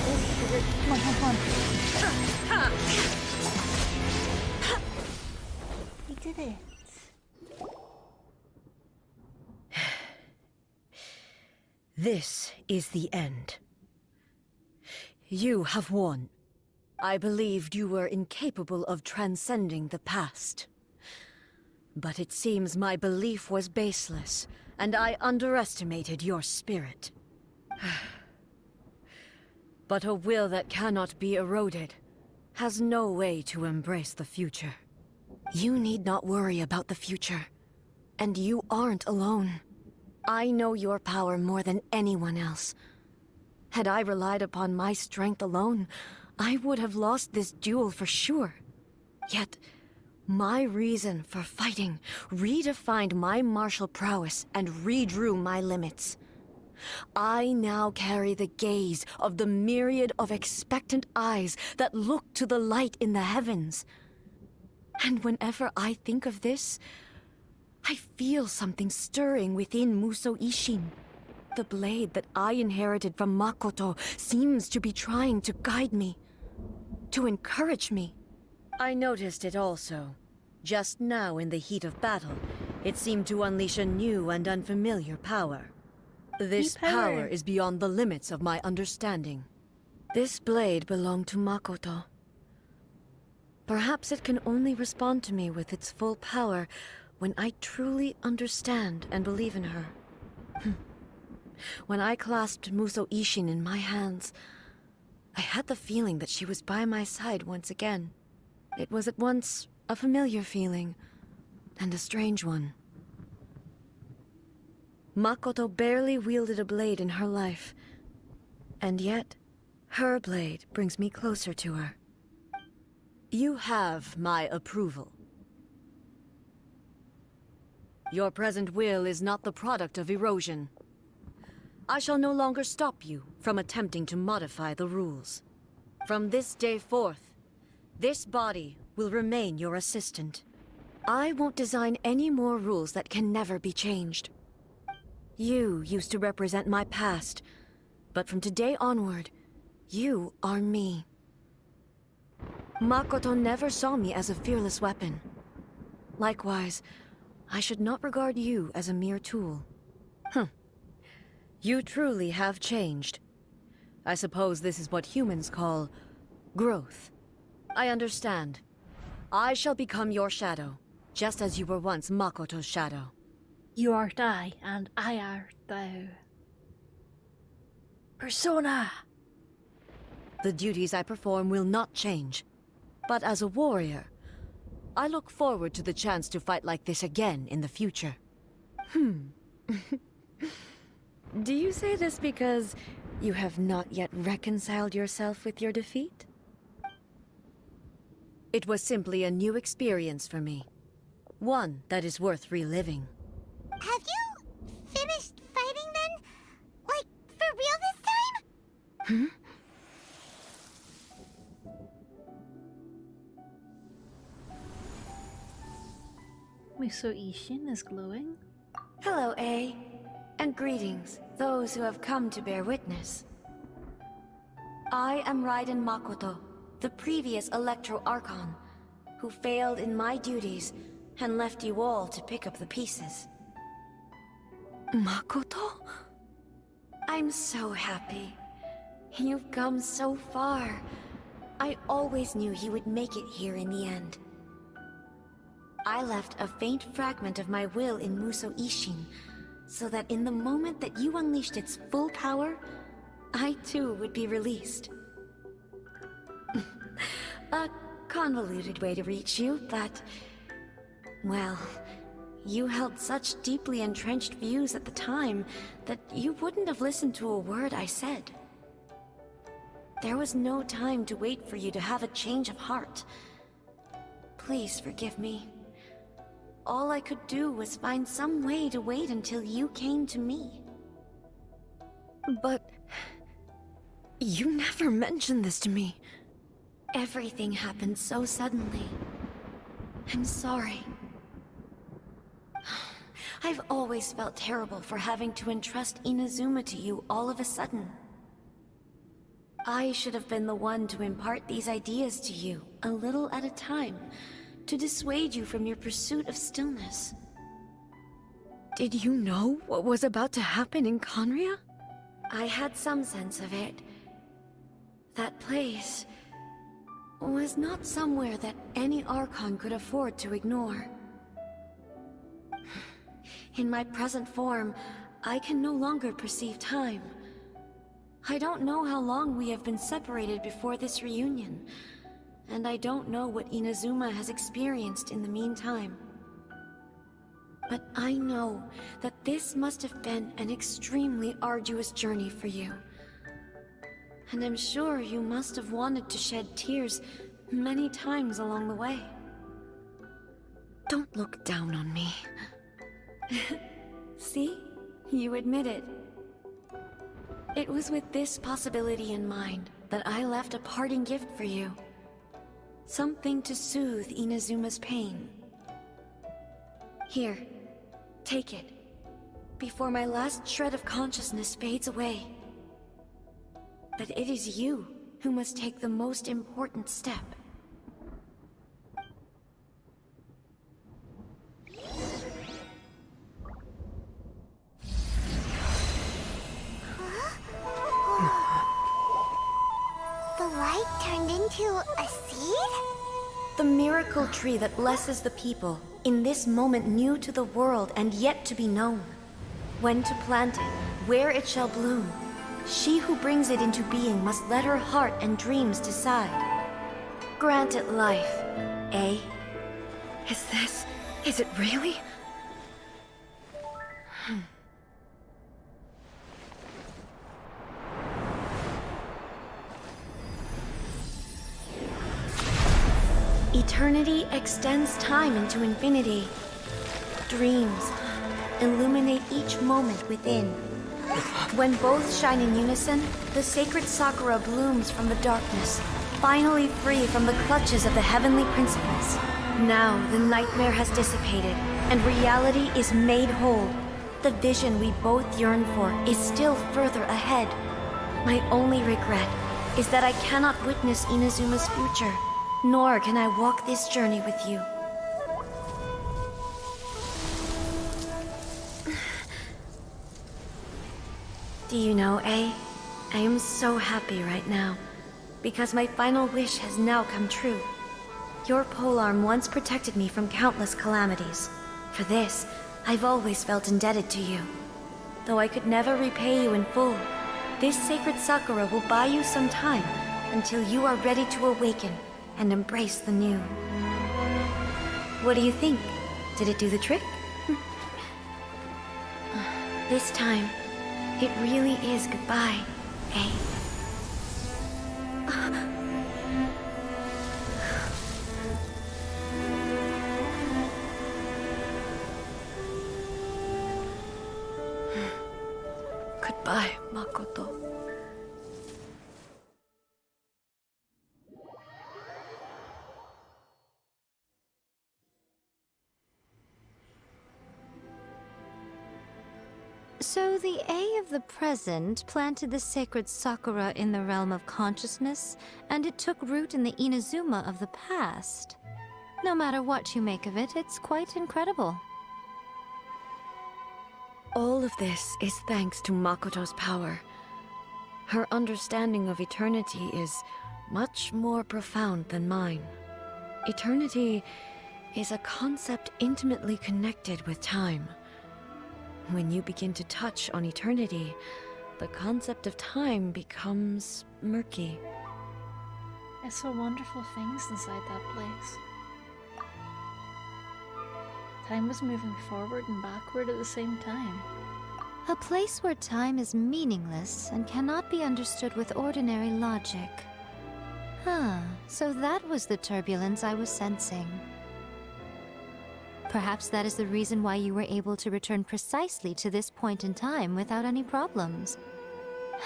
Oh, sugar. Come on, come on. We did it. This is the end. You have won. I believed you were incapable of transcending the past. But it seems my belief was baseless, and I underestimated your spirit. But a will that cannot be eroded has no way to embrace the future. You need not worry about the future, and you aren't alone. I know your power more than anyone else. Had I relied upon my strength alone, I would have lost this duel for sure. Yet, my reason for fighting redefined my martial prowess and redrew my limits. I now carry the gaze of the myriad of expectant eyes that look to the light in the heavens. And whenever I think of this, I feel something stirring within Musou Ishin. The blade that I inherited from Makoto seems to be trying to guide me, to encourage me. I noticed it also. Just now in the heat of battle, it seemed to unleash a new and unfamiliar power. This power is beyond the limits of my understanding. This blade belonged to Makoto. Perhaps it can only respond to me with its full power when I truly understand and believe in her. When I clasped Musou Ishin in my hands, I had the feeling that she was by my side once again. It was at once a familiar feeling and a strange one. Makoto barely wielded a blade in her life, and yet her blade brings me closer to her. You have my approval. Your present will is not the product of erosion. I shall no longer stop you from attempting to modify the rules. From this day forth, this body will remain your assistant. I won't design any more rules that can never be changed. You used to represent my past, but from today onward, you are me. Makoto never saw me as a fearless weapon. Likewise, I should not regard you as a mere tool. You truly have changed. I suppose this is what humans call growth. I understand. I shall become your shadow, just as you were once Makoto's shadow. You art I, and I art thou. Persona! The duties I perform will not change. But as a warrior, I look forward to the chance to fight like this again in the future. Do you say this because you have not yet reconciled yourself with your defeat? It was simply a new experience for me. One that is worth reliving. Have you finished fighting then? Like, for real this time? Muso Ishin is glowing. Hello, A. And greetings, those who have come to bear witness. I am Raiden Makoto, the previous Electro Archon, who failed in my duties and left you all to pick up the pieces. Makoto? I'm so happy. You've come so far. I always knew you would make it here in the end. I left a faint fragment of my will in Muso Ishin, so that in the moment that you unleashed its full power, I too would be released. A convoluted way to reach you, but... well, you held such deeply entrenched views at the time that you wouldn't have listened to a word I said. There was no time to wait for you to have a change of heart. Please forgive me. All I could do was find some way to wait until you came to me. But... you never mentioned this to me. Everything happened so suddenly. I'm sorry. I've always felt terrible for having to entrust Inazuma to you all of a sudden. I should have been the one to impart these ideas to you, a little at a time, to dissuade you from your pursuit of stillness. Did you know what was about to happen in Conria? I had some sense of it. That place was not somewhere that any Archon could afford to ignore. In my present form, I can no longer perceive time. I don't know how long we have been separated before this reunion, and I don't know what Inazuma has experienced in the meantime. But I know that this must have been an extremely arduous journey for you. And I'm sure you must have wanted to shed tears many times along the way. Don't look down on me. See? You admit it. It was with this possibility in mind that I left a parting gift for you. Something to soothe Inazuma's pain. Here, take it, before my last shred of consciousness fades away. But it is you who must take the most important step. The light turned into a seed? The miracle tree that blesses the people, in this moment new to the world and yet to be known. When to plant it, where it shall bloom. She who brings it into being must let her heart and dreams decide. Grant it life, eh? Is it really? Eternity extends time into infinity. Dreams illuminate each moment within. When both shine in unison, the sacred Sakura blooms from the darkness, finally free from the clutches of the heavenly principles. Now the nightmare has dissipated, and reality is made whole. The vision we both yearn for is still further ahead. My only regret is that I cannot witness Inazuma's future, nor can I walk this journey with you. Do you know, A? I am so happy right now, because my final wish has now come true. Your polearm once protected me from countless calamities. For this, I've always felt indebted to you. Though I could never repay you in full, this sacred Sakura will buy you some time until you are ready to awaken and embrace the new. What do you think? Did it do the trick? This time, it really is goodbye, eh? Goodbye, Makoto. So the A of the present planted the sacred Sakura in the realm of consciousness, and it took root in the Inazuma of the past. No matter what you make of it, it's quite incredible. All of this is thanks to Makoto's power. Her understanding of eternity is much more profound than mine. Eternity is a concept intimately connected with time. When you begin to touch on eternity, the concept of time becomes murky. I saw wonderful things inside that place. Time was moving forward and backward at the same time. A place where time is meaningless and cannot be understood with ordinary logic. So that was the turbulence I was sensing. Perhaps that is the reason why you were able to return precisely to this point in time without any problems.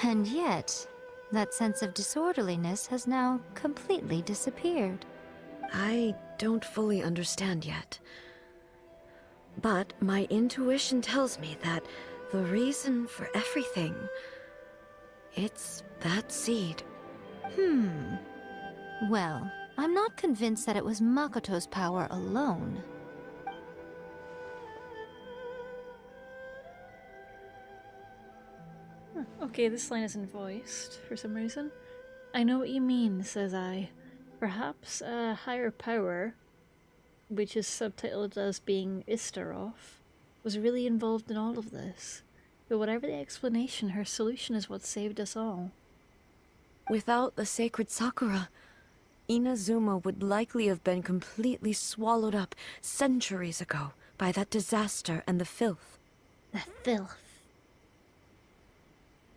And yet, that sense of disorderliness has now completely disappeared. I don't fully understand yet. But my intuition tells me that the reason for everything, it's that seed. Well, I'm not convinced that it was Makoto's power alone. Okay, this line isn't voiced for some reason. I know what you mean, says I. Perhaps a higher power, which is subtitled as being Istaroth, was really involved in all of this. But whatever the explanation, her solution is what saved us all. Without the sacred Sakura, Inazuma would likely have been completely swallowed up centuries ago by that disaster and the filth. The filth.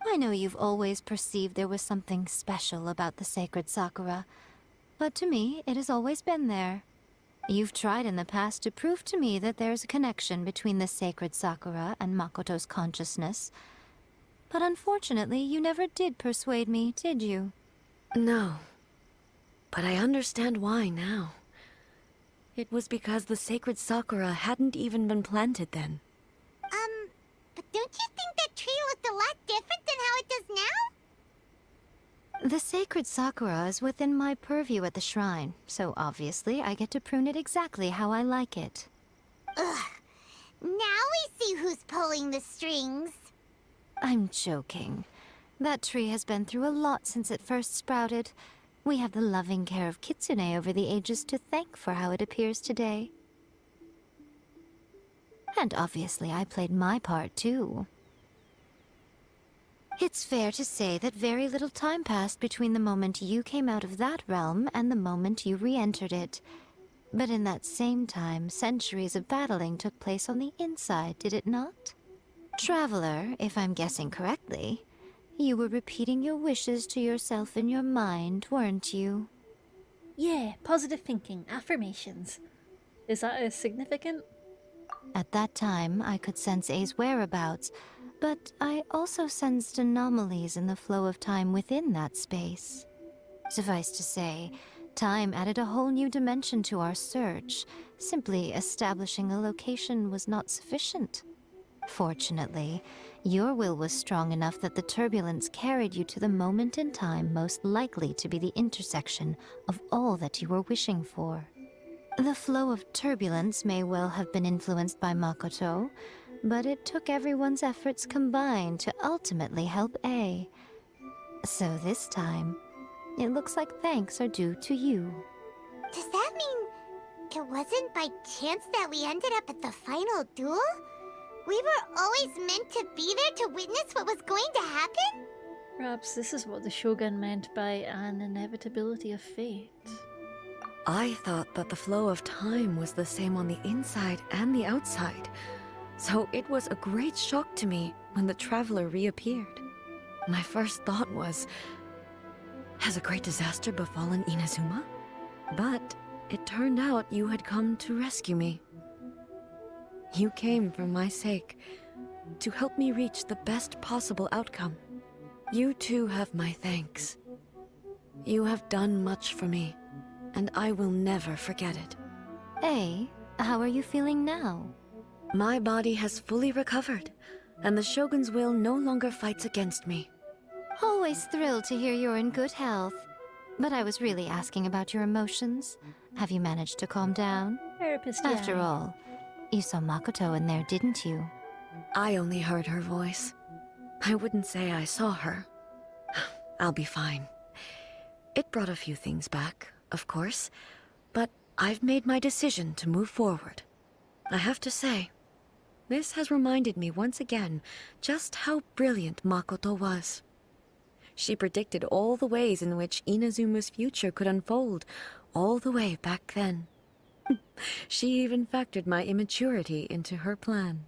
I know you've always perceived there was something special about the sacred Sakura, but to me, it has always been there. You've tried in the past to prove to me that there's a connection between the sacred Sakura and Makoto's consciousness, but unfortunately, you never did persuade me, did you? No. But I understand why now. It was because the sacred Sakura hadn't even been planted then. But don't you think that tree looked a lot different than how it does now? The sacred Sakura is within my purview at the shrine, so obviously I get to prune it exactly how I like it. Ugh. Now we see who's pulling the strings. I'm joking. That tree has been through a lot since it first sprouted. We have the loving care of Kitsune over the ages to thank for how it appears today. And obviously I played my part too. It's fair to say that very little time passed between the moment you came out of that realm and the moment you re-entered it. But in that same time, centuries of battling took place on the inside, did it not? Traveler, if I'm guessing correctly, you were repeating your wishes to yourself in your mind, weren't you? Yeah, positive thinking, affirmations. Is that as significant? At that time, I could sense A's whereabouts, but I also sensed anomalies in the flow of time within that space. Suffice to say, time added a whole new dimension to our search. Simply establishing a location was not sufficient. Fortunately, your will was strong enough that the turbulence carried you to the moment in time most likely to be the intersection of all that you were wishing for. The flow of turbulence may well have been influenced by Makoto, but it took everyone's efforts combined to ultimately help A. So this time, it looks like thanks are due to you. Does that mean it wasn't by chance that we ended up at the final duel? We were always meant to be there to witness what was going to happen? Perhaps this is what the Shogun meant by an inevitability of fate. I thought that the flow of time was the same on the inside and the outside, so it was a great shock to me when the traveler reappeared. My first thought was, has a great disaster befallen Inazuma? But it turned out you had come to rescue me. You came for my sake, to help me reach the best possible outcome. You too have my thanks. You have done much for me, and I will never forget it. Hey, how are you feeling now? My body has fully recovered, and the Shogun's will no longer fights against me. Always thrilled to hear you're in good health. But I was really asking about your emotions. Have you managed to calm down? Therapist, After all, you saw Makoto in there, didn't you? I only heard her voice. I wouldn't say I saw her. I'll be fine. It brought a few things back, of course, but I've made my decision to move forward. I have to say, this has reminded me once again just how brilliant Makoto was. She predicted all the ways in which Inazuma's future could unfold, all the way back then. She even factored my immaturity into her plan.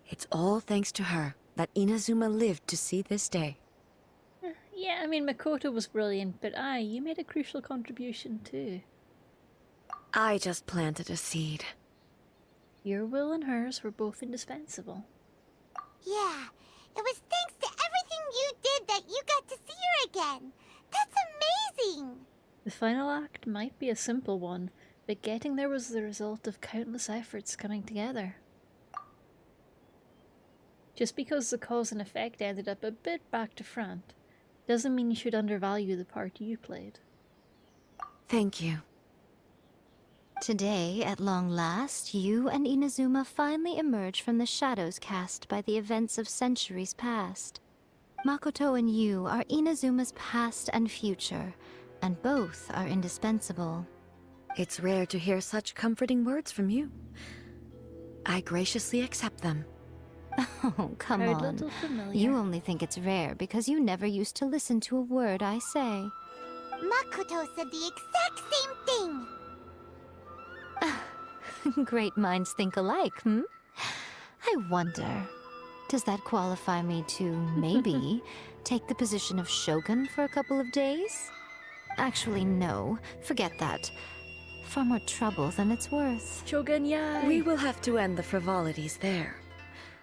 It's all thanks to her that Inazuma lived to see this day. Yeah, I mean, Makoto was brilliant, but you made a crucial contribution too. I just planted a seed. Your will and hers were both indispensable. Yeah, it was thanks to everything you did that you got to see her again. That's amazing! The final act might be a simple one, but getting there was the result of countless efforts coming together. Just because the cause and effect ended up a bit back to front, doesn't mean you should undervalue the part you played. Thank you. Today, at long last, you and Inazuma finally emerge from the shadows cast by the events of centuries past. Makoto and you are Inazuma's past and future, and both are indispensable. It's rare to hear such comforting words from you. I graciously accept them. Oh, come Proud on. little familiar. You only think it's rare because you never used to listen to a word I say. Makoto said the exact same thing! Great minds think alike, hmm? I wonder, does that qualify me to, maybe, take the position of Shogun for a couple of days? Actually, no. Forget that. Far more trouble than it's worth. Shogun, yay! We will have to end the frivolities there.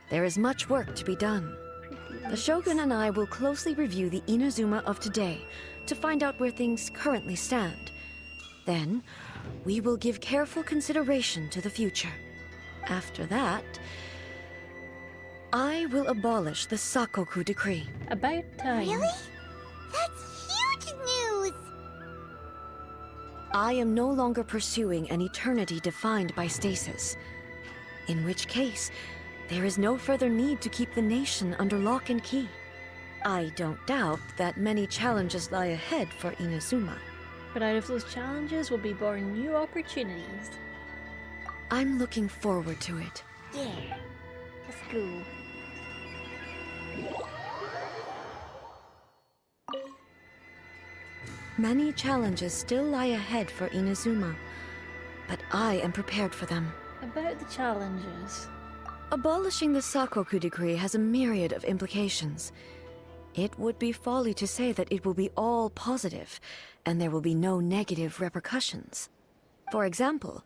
There is much work to be done. The Shogun and I will closely review the Inazuma of today to find out where things currently stand. Then, we will give careful consideration to the future. After that, I will abolish the Sakoku decree. About time. Really? That's huge news! I am no longer pursuing an eternity defined by stasis. In which case, there is no further need to keep the nation under lock and key. I don't doubt that many challenges lie ahead for Inazuma. But out of those challenges will be born new opportunities. I'm looking forward to it. Yeah. Let's go. Many challenges still lie ahead for Inazuma, but I am prepared for them. About the challenges. Abolishing the Sakoku decree has a myriad of implications. It would be folly to say that it will be all positive, and there will be no negative repercussions. For example,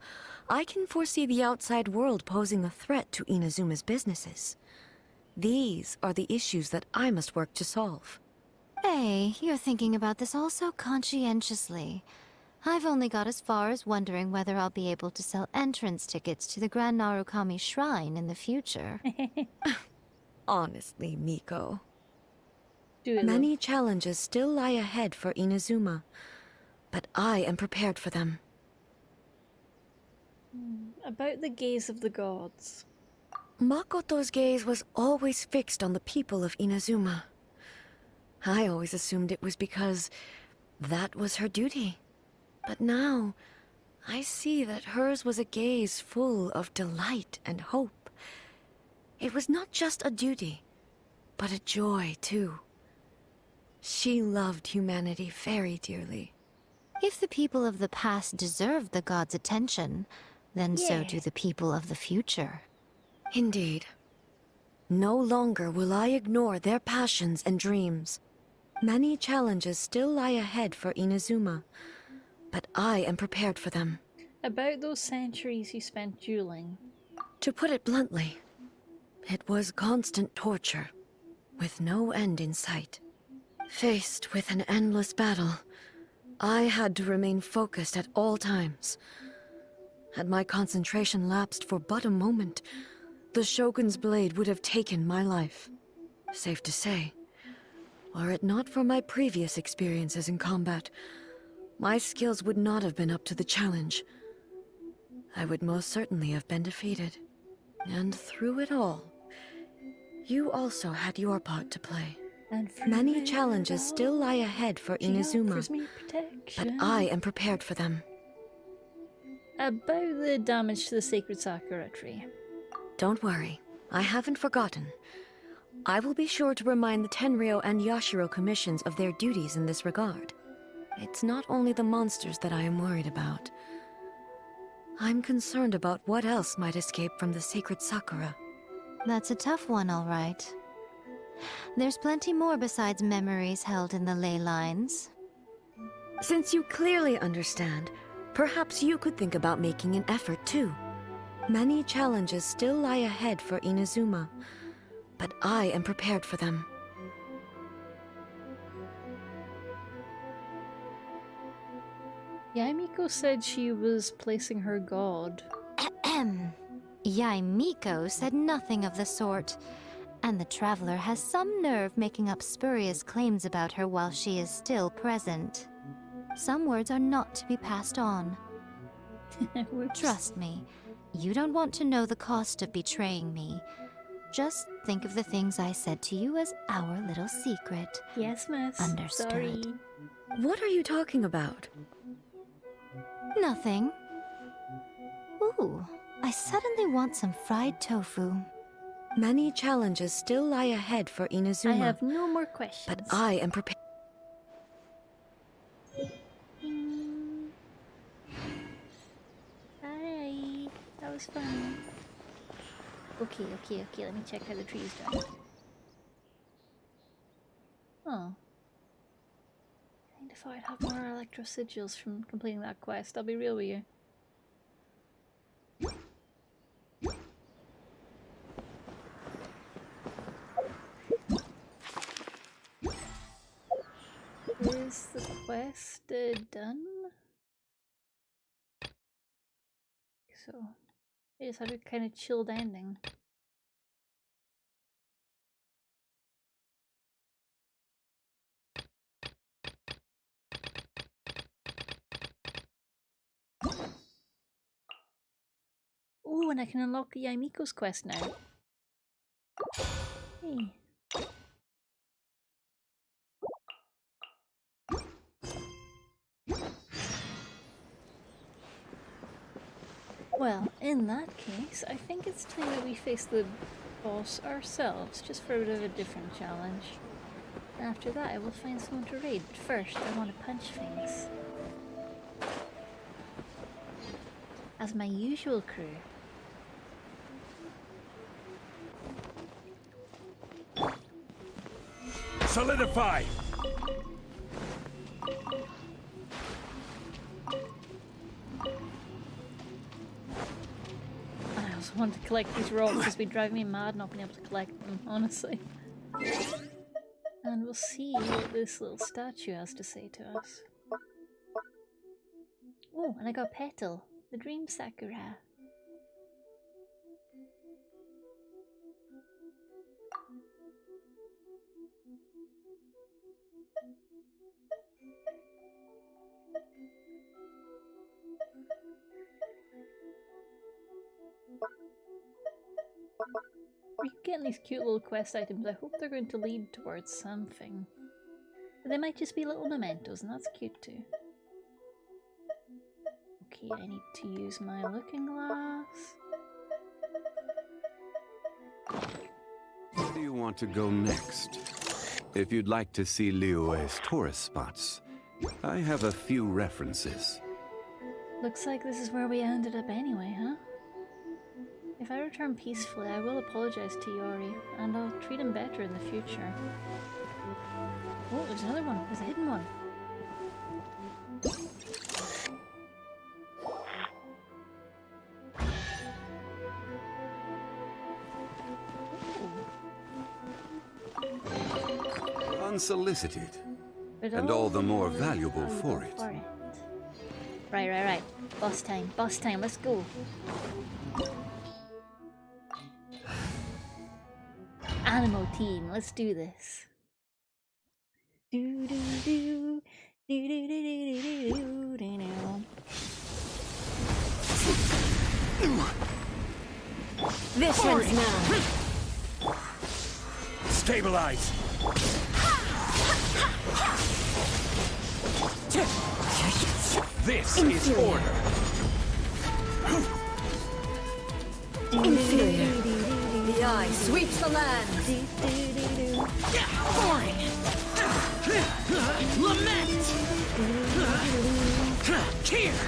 I can foresee the outside world posing a threat to Inazuma's businesses. These are the issues that I must work to solve. Hey, you're thinking about this all so conscientiously. I've only got as far as wondering whether I'll be able to sell entrance tickets to the Grand Narukami Shrine in the future. Honestly, Miko. Do it. Many challenges still lie ahead for Inazuma, but I am prepared for them. About the gaze of the gods. Makoto's gaze was always fixed on the people of Inazuma. I always assumed it was because that was her duty. But now, I see that hers was a gaze full of delight and hope. It was not just a duty, but a joy, too. She loved humanity very dearly. If the people of the past deserve the god's attention, then so do the people of the future. Indeed. No longer will I ignore their passions and dreams. Many challenges still lie ahead for Inazuma, but I am prepared for them. About those centuries you spent dueling. To put it bluntly, it was constant torture, with no end in sight. Faced with an endless battle, I had to remain focused at all times. Had my concentration lapsed for but a moment, the Shogun's blade would have taken my life. Safe to say, were it not for my previous experiences in combat, my skills would not have been up to the challenge. I would most certainly have been defeated. And through it all, you also had your part to play. And Many challenges still lie ahead for Inazuma, but I am prepared for them. About the damage to the sacred Sakura tree. Don't worry, I haven't forgotten. I will be sure to remind the Tenryou and Yashiro commissions of their duties in this regard. It's not only the monsters that I am worried about. I'm concerned about what else might escape from the sacred Sakura. That's a tough one, all right. There's plenty more besides memories held in the ley lines. Since you clearly understand, perhaps you could think about making an effort too. Many challenges still lie ahead for Inazuma, but I am prepared for them. Yaimiko said she was placing her god. Yaimiko said nothing of the sort, and the traveler has some nerve making up spurious claims about her while she is still present. Some words are not to be passed on. Trust me, you don't want to know the cost of betraying me. Just think of the things I said to you as our little secret. Yes, miss. Understood. Sorry. What are you talking about? Nothing. Ooh, I suddenly want some fried tofu. Many challenges still lie ahead for Inazuma. I have no more questions. But I am prepared. Hi, that was fun. Okay, let me check how the tree's done. Oh. I thought I'd have more electro sigils from completing that quest, I'll be real with you. Is the quest done? So, it just had a kind of chilled ending. Oh, and I can unlock Yaimiko's quest now. Hey. Well, in that case, I think it's time that we face the boss ourselves, just for a bit of a different challenge. And after that, I will find someone to raid. But first, I want to punch things. As my usual crew. Solidify! I also want to collect these rocks. It's been driving me mad not being able to collect them, honestly. And we'll see what this little statue has to say to us. Oh, and I got Petal, the Dream Sakura. getting these cute little quest items. I hope they're going to lead towards something. But they might just be little mementos, and that's cute too. Okay, I need to use my looking glass. Where do you want to go next? If you'd like to see Liyue's tourist spots, I have a few references. Looks like this is where we ended up anyway, huh? If I return peacefully, I will apologize to Yori, and I'll treat him better in the future. Oh, there's another one. There's a hidden one. Unsolicited, and all the more valuable for it. Right. Boss time, let's go. Animo team, let's do this. This ends now. Stabilize! This is order! Inferior. The eye sweeps the land. Foreign! Lament! Here!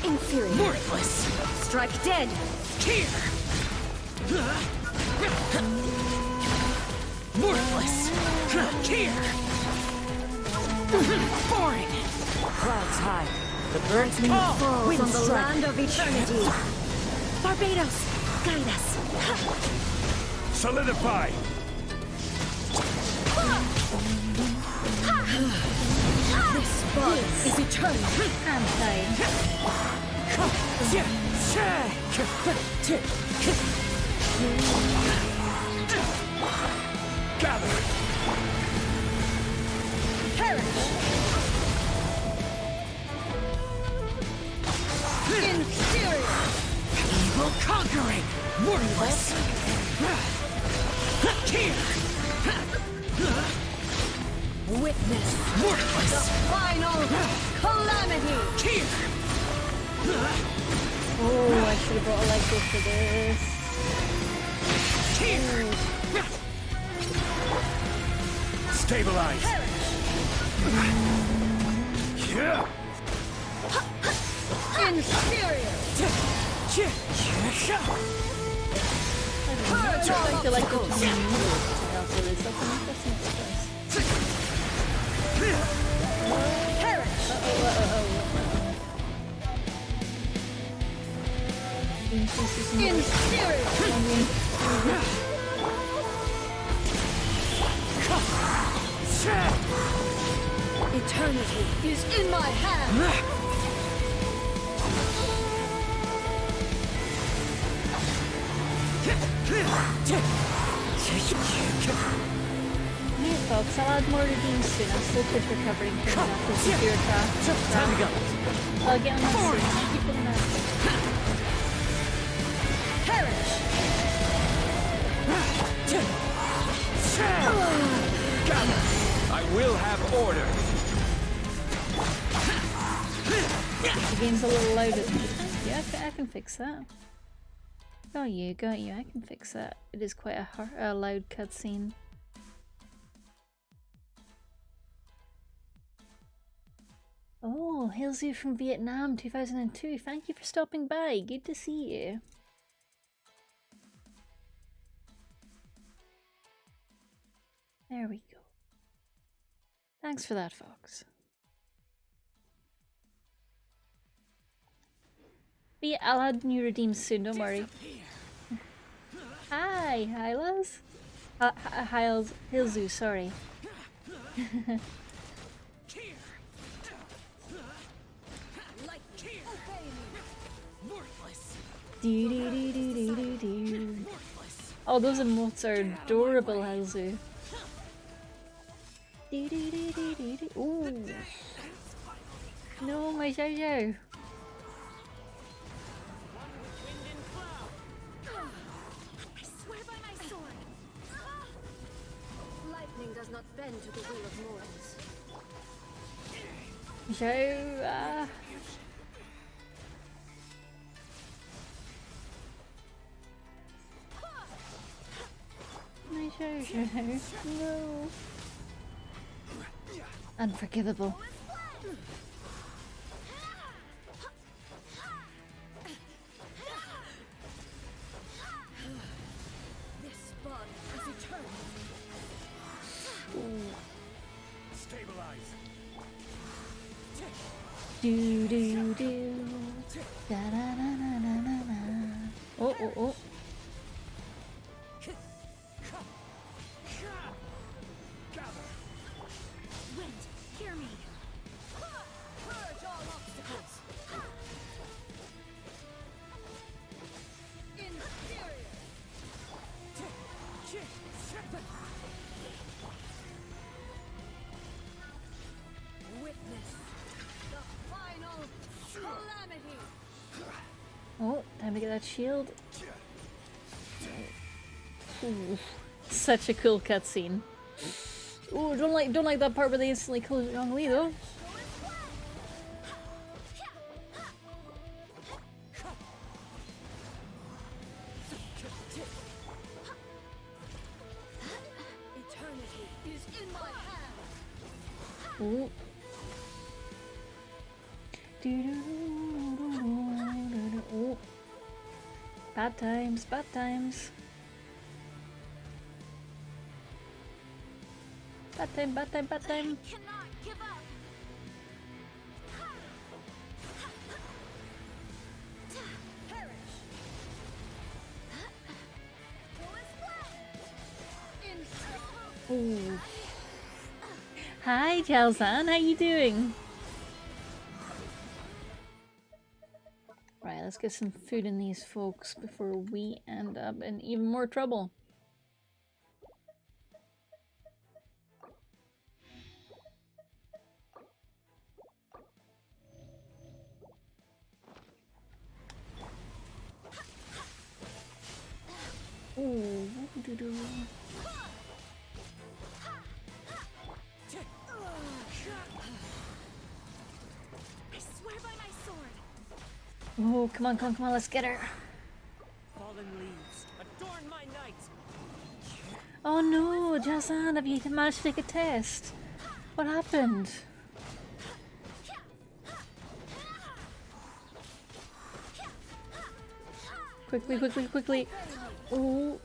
Inferior. Worthless! Strike dead. Here! Worthless! Here! Foreign! Clouds high. The burnt moon falls on the land of eternity. Barbados, guide us. Solidify! This bond is eternal. I'm tired. Gather! Perish. Inferior. Evil conquering! Worthless! Here! Witness Worthless! the final calamity. Here! Oh, I should have brought a leg go for this. Here! Stabilize! Yeah! Inferior. I feel like the after this. That's an interesting choice. Perish. Inferior. Eternity is in my hand. Hey folks, I'll add more redeems soon. I'm still just recovering from that secure trap. Time to go! I'll get on that soon. Thank you for the message. Perish. I will have order! The game's a little loud at me. Yeah, I can fix that. Got you, I can fix that. It is quite a loud cutscene. Oh, hails you from Vietnam 2002. Thank you for stopping by. Good to see you. There we go. Thanks for that, Fox. But yeah, I'll add new redeems soon, don't worry. Hi, Hylas. Hilzu, sorry. Oh, those emotes are adorable, Hilzu. Ooh. No, my Xiao Xiao. not bend to the will of mortals. Zhou, my Zhou. No. Unforgivable. This bond is eternal. Stabilize. Do do do. Da da da da da da da. Oh oh oh. Wind, hear me. Purge all obstacles. Inferior. Witness the final calamity. Oh, time to get that shield. Ooh, such a cool cutscene. Ooh, don't like that part where they instantly close it wrongly though. Eternity is in my hand. Ooh. Ooh. Bad times, bad times. Bad time, bad time, bad time. Cannot give up. Ooh. Hi, Jalzan, how you doing? Right, let's get some food in these folks before we end up in even more trouble. Ooh, doo-doo. I swear by my sword. Oh, come on, come on, come on, let's get her. Fallen leaves, adorn my night. Oh no, Jalzan, have you managed to take a test? What happened? Quickly, quickly, quickly. Ooh.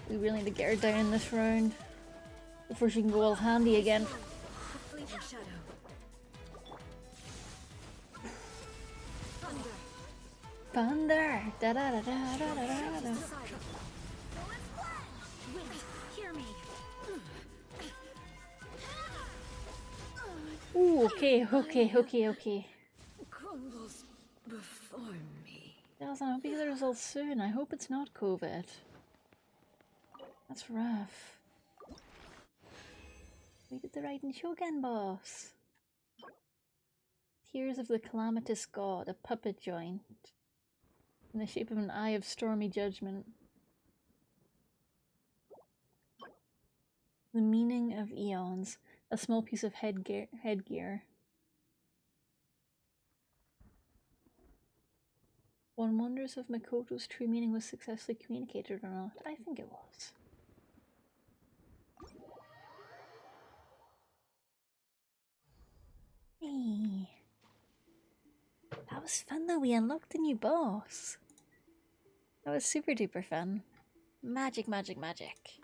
We really need to get her down in this round before she can go all handy again. Fleeting shadow. Thunder! Da da da da da da da. Wind, hear me. Ooh, okay, okay, okay, okay. Crumbles before me. Jalzan, I hope you get the results soon. I hope it's not COVID. That's rough. We did the Raiden Shogun boss. Tears of the Calamitous God, a puppet joint. In the shape of an eye of stormy judgment. The meaning of eons, a small piece of headgear. One wonders if Makoto's true meaning was successfully communicated or not. I think it was. Hey. That was fun though, we unlocked a new boss. That was super duper fun. Magic, magic, magic.